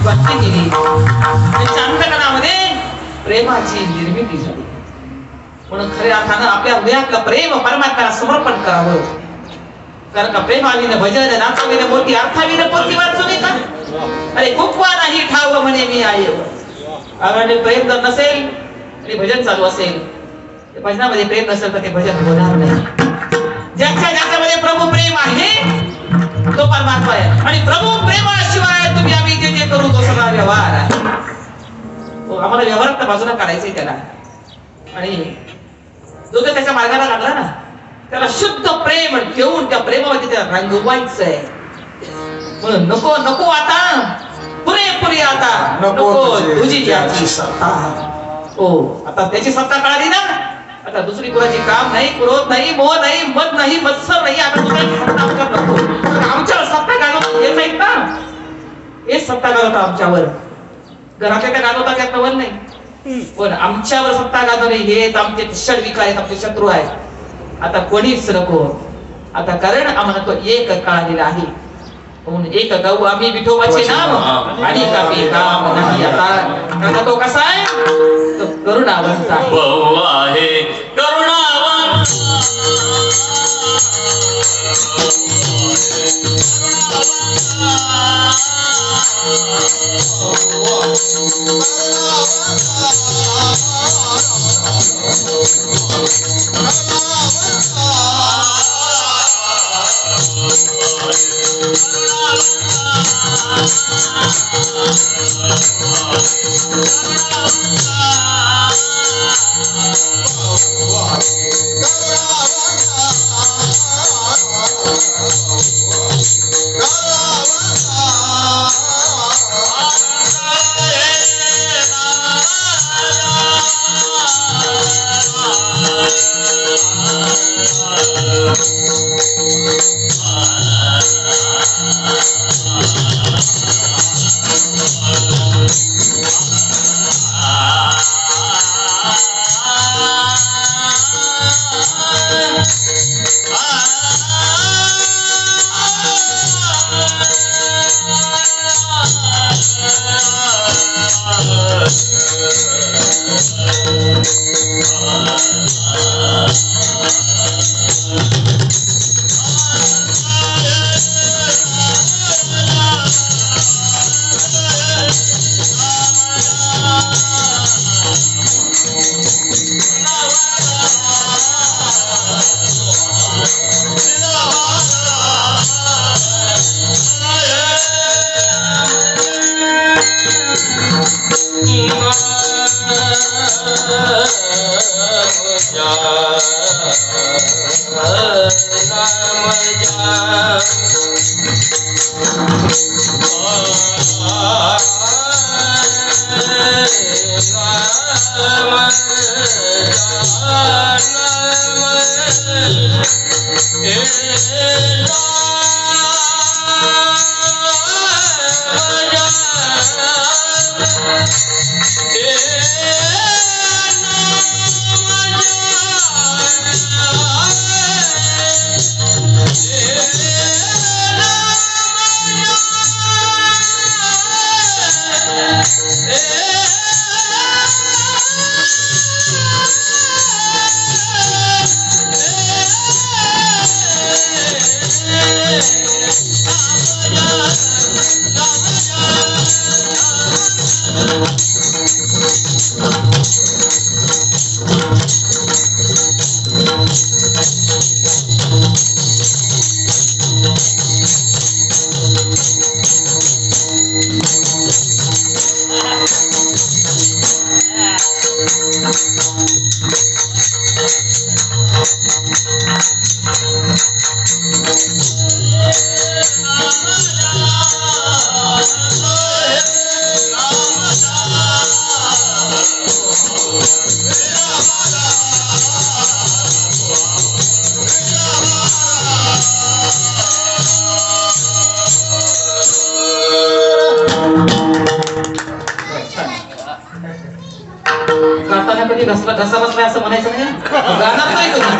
भक्ती केली, त्यांच्या अंतकरणामध्ये प्रेमाची निर्मिती झाली. म्हणून खऱ्या अर्थानं आपल्या हृदयातलं प्रेम परमात्म्याला समर्पण करावं. कारण का प्रेमाविन भजन नाचविन मोती अर्थाविन पोथी वाचुनी का. अरे कुकवा नाही ठाव म्हणे मी आहे. आणि प्रेम जर नसेल आणि भजन चालू असेल, भजनामध्ये प्रेम नसेल तर ते भजन होणार नाही. ज्याच्यामध्ये प्रभू प्रेम आहे तो परमात्मा आहे. आणि प्रभू प्रेमाशिवाय तुम्ही आम्ही जे जे करू तो सगळा व्यवहार आहे. आम्हाला व्यवहारात बाजूला काढायचंय त्याला. आणि जो जो त्याच्या मार्गाला लागला ना, त्याला शुद्ध प्रेम घेऊन त्या प्रेमामध्ये त्याला रंगवायचंय. म्हणून नको नको आता पुरेपुरी आता नको तुझी याची सत्ता. हो, आता त्याची सत्ता कळाली ना. आता दुसरी कुणाची काम नाही, क्रोध नाही, मोह नाही, मद नाही, मत्सर नाही. आता दुसरी सत्ता आमच्यावर नको. आमच्यावर सत्ता घालवत येत नाहीत ना, हेच सत्ता घालवता आमच्यावर. घरातल्या त्या घालवता त्यात नवल नाही, पण आमच्यावर सत्ता गाजवणे हेच आमचे षडविकार आहेत, आमचे शत्रू आहेत. आता कोणीच नको. आता कारण आम्हाला तो एक कळालेला आहे. म्हणून एक गाऊ आम्ही विठोबाचे नाम आणि कापी काम नाही. आता तो कसा आहे, तो करुणावंत आहे. करुणावंत घसा बसलाय असं म्हणायचं नाही. गाणार नाही तुम्ही.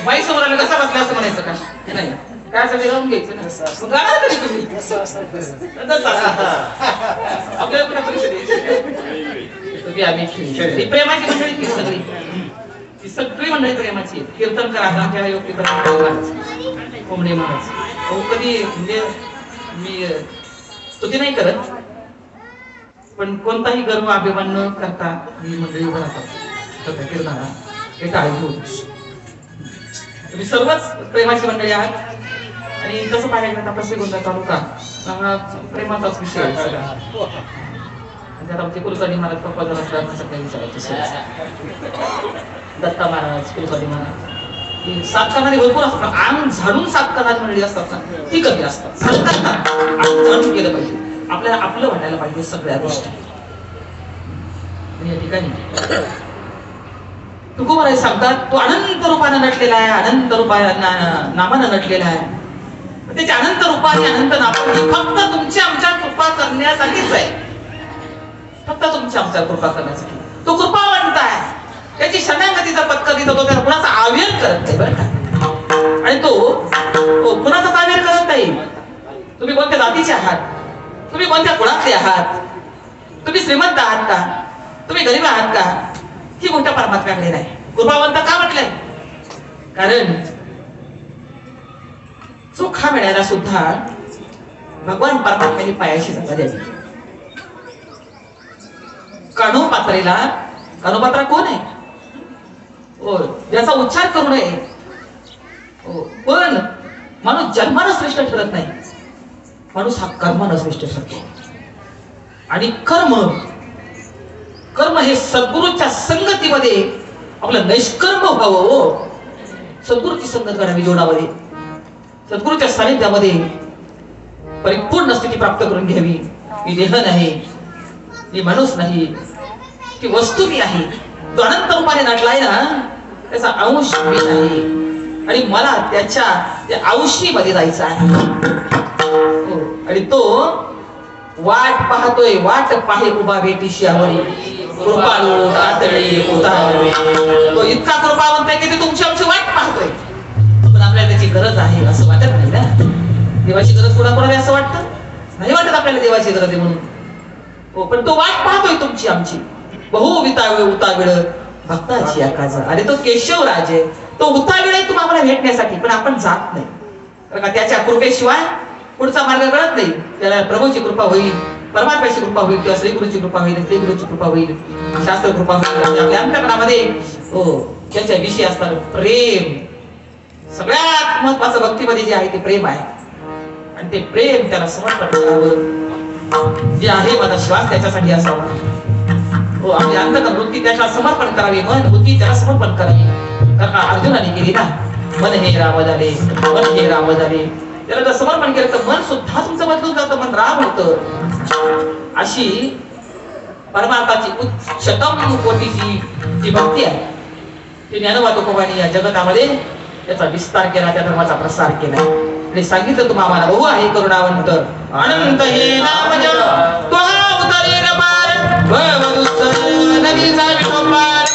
बाई समोर आलं कसा बसलाय असं म्हणायचं का नाही. काय असं गाऊन घ्यायचं ना. मग गाणार तरी तुम्ही आपल्याला कुठे परीक्षा द्यायची. तुम्ही आम्ही खेळली प्रेमाची मंडळी ती सगळी. ती सगळी मंडळी प्रेमाची. कीर्तन करा आमच्या योग्य कोंबडे महाराज. हो कधी म्हणजे मी स्तुती नाही करत, पण कोणताही गर्व अभिमान न करता ही मंडळी उभं राहतात कीर्तनाला. हे टाळी घेऊन तुम्ही सर्वच प्रेमाची मंडळी आहात. आणि तसं पाहायला गेलं आपला श्रीगोंदा तालुका हा प्रेमाचाच विषय आहे सगळा. म्हणजे आमचे कुलकर्णी महाराज पप्पा जरा सगळ्या विचारायचे. दत्ता महाराज कुलकर्णी महाराज ही सात करणारी भरपूर असतात. अंग झाडून सात करणारी मंडळी असतात ना ती कमी असतात. सांगतात अंग झाडून केलं पाहिजे. आपल्याला आपलं वाटायला पाहिजे सगळ्या गोष्टी. या ठिकाणी तुकोबाराय सांगतात तो अनंत रूपाने नटलेला आहे. अनंत नामानं नटलेला आहे. त्याच्या अनंत रूपाने अनंत नामाने फक्त तुमची आमच्या कृपा करण्यासाठीच आहे. फक्त तुमची आमच्या कृपा करण्यासाठी. तो कृपावंत आहे. त्याची शरणागतीचा पत्कर देत होतो. त्याला कुणाचा आवेर करत नाही बरं का. आणि तो कुणाचाच आवेर करत नाही. तुम्ही कोणत्या जातीचे आहात, तुम्ही कोणत्या कुळातले आहात, तुम्ही श्रीमंत आहात का, तुम्ही गरीब आहात का, ही मोठ्या परमात्म्याकडे नाही. कृपावंत का म्हटलंय, कारण चोखा मिळायला सुद्धा भगवान परमात्म्याने पायाशी जागा द्यावी. कानोपात्रेला, कानोपात्रा कोण आहे, ज्याचा उच्चार करू नये. पण माणूस जन्मानं श्रेष्ठ ठरत नाही. माणूस हा कर्मानं श्रेष्ठ ठरतो. आणि कर्म कर्म हे सद्गुरूच्या संगतीमध्ये आपलं नैष्कर्म व्हावं. सद्गुरूची संगत करावी जोडामध्ये. सद्गुरूच्या सानिध्यामध्ये परिपूर्ण स्थिती प्राप्त करून घ्यावी. मी देह नाही, मी माणूस नाही, ती वस्तू मी आहे. तो अनंत रूपाने नटलाय ना त्याचा अंश मी नाही. आणि मला त्या अंशीमध्ये जायचं आहे. आणि तो वाट पाहतोय. वाट पाहे उभा बेटीशी आवडी कृपाळू कातळी उतारवे. तो इतका कृपावंत आहे की ते तुमची आमची वाट पाहतोय. पण आपल्याला त्याची गरज आहे असं वाटत नाही ना. देवाची गरज कोणाकोणाला असं वाटतं नाही वाटत आपल्याला देवाची गरज आहे म्हणून. पण तो वाट पाहतोय तुमची आमची. बहु वितावे उताविळ भक्ताची आकाज. अरे तो केशवराज आहे. तो उताविळ आहे तुम्हाला भेटण्यासाठी. पण आपण जात नाही कारण का त्याच्या कृपेशिवाय पुढचा मार्ग कळत नाही. त्याला प्रभूची कृपा होईल, परमात्म्याची कृपा होईल, किंवा श्रीगुरूची कृपा होईल, श्रीगुरूची कृपा होईल, शास्त्र कृपा होईल. आपल्या अंतःकरणामध्ये त्याच्या विषयी असणार प्रेम. सगळ्यात महत्वाचं भक्तीमध्ये जे आहे ते प्रेम आहे. आणि ते प्रेम त्याला समर्पण करावं. जे आहे माझा श्वास त्याच्यासाठी असावा. आपली अंतःकरण वृत्ती त्याला समर्पण करावी. मन बुद्धी त्याला समर्पण करावी. कारण अर्जुनाने केली ना, मन हे राम झाले, मन हे राम झाले. त्याला जर समर्पण केलं तर मन सुद्धा तुमचं बदलून जातं. मन राम होतं. अशी परमार्थाची उच्चतम कोटीची जी भक्ती आहे ती ज्ञानोबा तुकोबांनी या जगतामध्ये त्याचा विस्तार केला, त्या धर्माचा प्रसार केला. आणि सांगितलं तुम्हाला बहु आहे करुणावंत अनंत हे नाम जप तो उतरे रमार भवदुस्तर नदीचा विठोबार.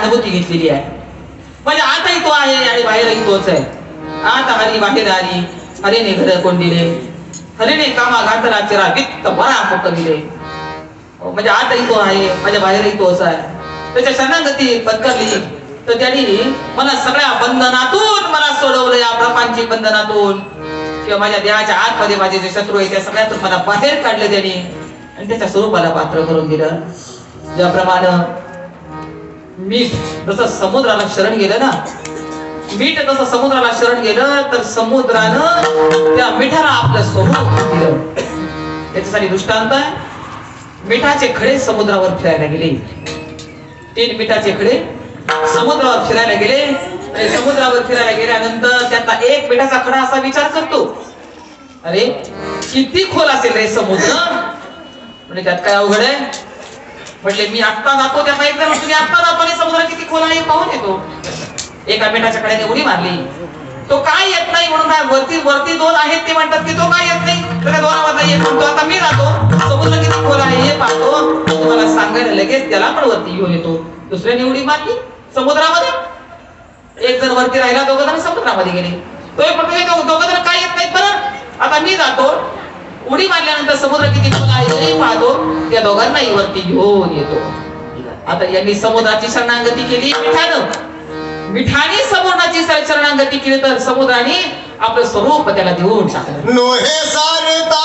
अनुभूती घेतलेली आहे. म्हणजे आताही तो आहे आणि बाहेरही तोच आहे. आता हरी बाहेर आली, हरीने घर कोंडिले, हरीने कामा घातला वित्त बरा पटविले. म्हणजे आताही तो आहे, माझ्या बाहेरही तोच आहे. त्याच्या शरणागती पत्करली तर त्यांनी मला सगळ्या बंधनातून मला सोडवलं, या प्रपंची बंधनातून किंवा माझ्या देहाच्या आतमध्ये माझे जे शत्रू आहे त्या सगळ्यातून मला बाहेर काढले त्यांनी आणि त्याच्या स्वरूपाला पात्र करून दिलं. ज्याप्रमाणे मीठ जसं समुद्राला शरण गेलं ना, मीठ जसं समुद्राला शरण गेलं तर समुद्रानं त्या मिठाला आपलं स्वरूप दिलं. त्याच्यासाठी दृष्टांत आहे, मिठाचे खडे समुद्रावर फिरायला गेले. 3 मिठाचे खडे समुद्रावर फिरायला गेले आणि समुद्रावर फिरायला गेल्यानंतर त्यातला एक मिठाचा खडा असा विचार करतो, अरे किती खोल असेल रे समुद्र. म्हणजे त्यात काय अवघड आहे. म्हटले मी आत्ता जातो, त्याचा एक जण तुम्ही आत्ता जातो आणि समुद्र किती खोल आहे पाहून येतो. एका मिठाच्या खड्याने उडी मारली, तो काय येत नाही म्हणून काय वरती 2 आहेत ते म्हणतात की तो काय येत नाही, तर 2 येत म्हणतो. आता मी जातो, समुद्र किती खोल आहे हे पाहतो, तुम्हाला सांगायला लगेच त्याला पण वरती घेऊन येतो. दुसऱ्याने उडी मारली समुद्रामध्ये, एक जण वरती राहिला, 2 जण समुद्रामध्ये गेले. तो एक म्हणतो 2 जण काय येत नाहीत बरं, आता मी जातो, उडी मारल्यानंतर समुद्र किती खोल आहे हे पाहतो, त्या दोघांनाही वरती घेऊन येतो. आता यांनी समुद्राची शरणागती केली मिठानं, मिठाने समुद्राची शरणागती केली तर समुद्राने आपलं स्वरूप त्याला देऊन टाकलं. नोहे सारता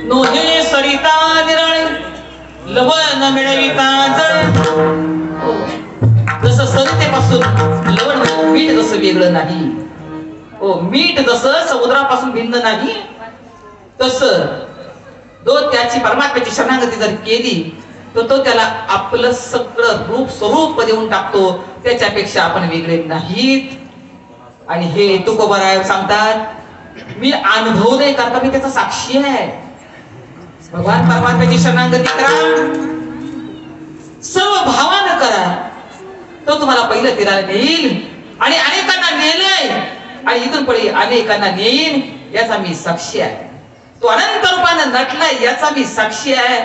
नोहे सरिता निरळ लवण मिळविता जळ. जसं सरितेपासून लवण मीठ जसं वेगळं नाही, हो मीठ जसं समुद्रापासून भिन्न नाही, तसं तो त्याची परमात्म्याची शरणागती जर केली तर तो त्याला आपलं सगळं रूप स्वरूप देऊन टाकतो. त्याच्यापेक्षा आपण वेगळे नाहीत. आणि हे तुकोबाराय सांगतात, मी अनुभव नाही करता, मी त्याचा साक्षी आहे. भगवान परमात्म्याची शरणागती करा, सर्व भावानं करा, तो तुम्हाला पहिलं तीराला नेईल आणि अनेकांना नेलंय आणि इथून पुढे अनेकांना नेईन, याचा मी साक्षी आहे. तो अनंत रूपानं नटलाय याचा मी साक्षी आहे.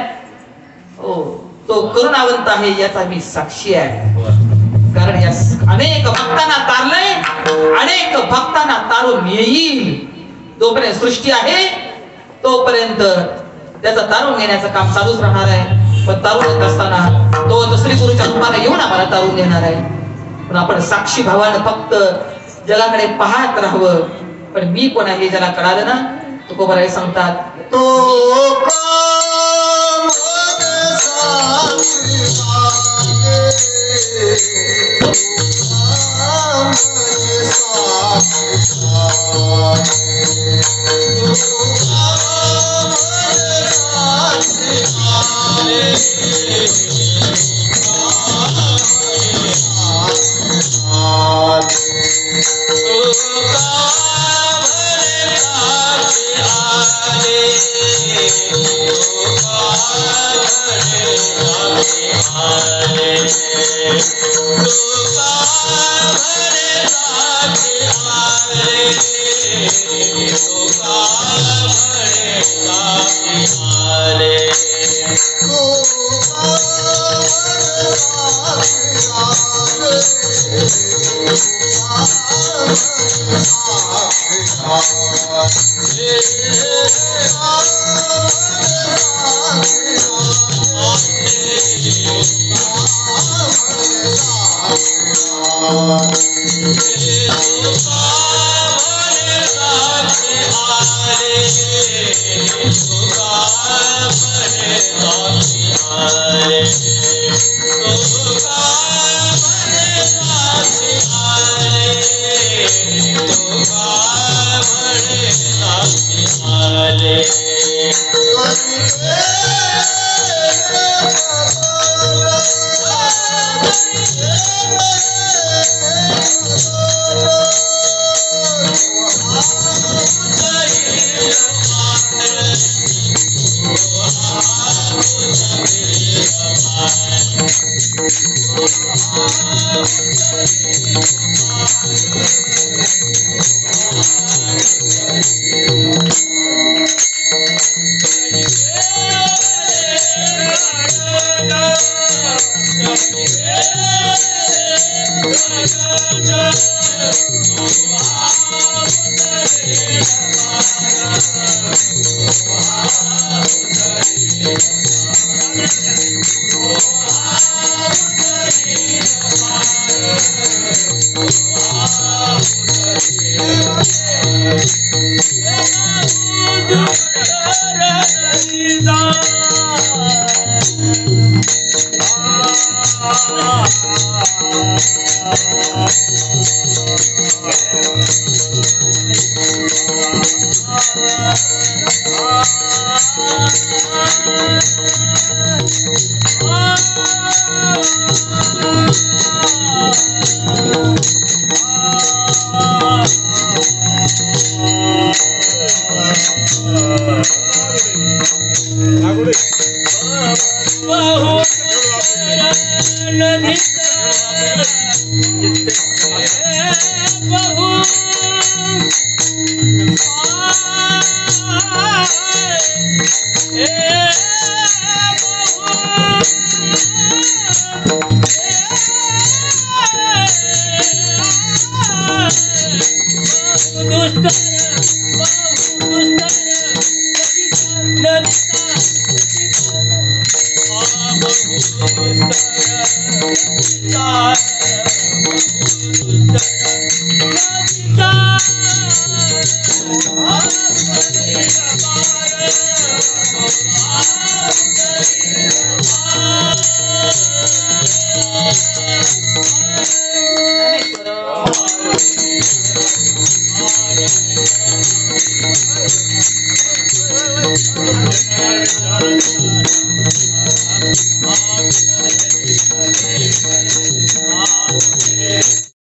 हो, तो करुणावंत आहे याचा मी साक्षी आहे. कारण या अनेक भक्तांना तारलंय, अनेक भक्तांना तारून येईल. जोपर्यंत सृष्टी आहे तोपर्यंत त्याचा तारून नेण्याचं काम चालूच राहणार आहे. पण तारून येत असताना तो श्री गुरुच्या रूपाने येऊन आम्हाला तारून देणार आहे. पण आपण साक्षी भावानं फक्त जगाकडे पाहत राहावं. पण मी कोण आहे हे ज्याला कळालं ना, तुकोबाराय सांगतात, तो का आले तुका म्हणे साथी आले तुका म्हणे साथी आले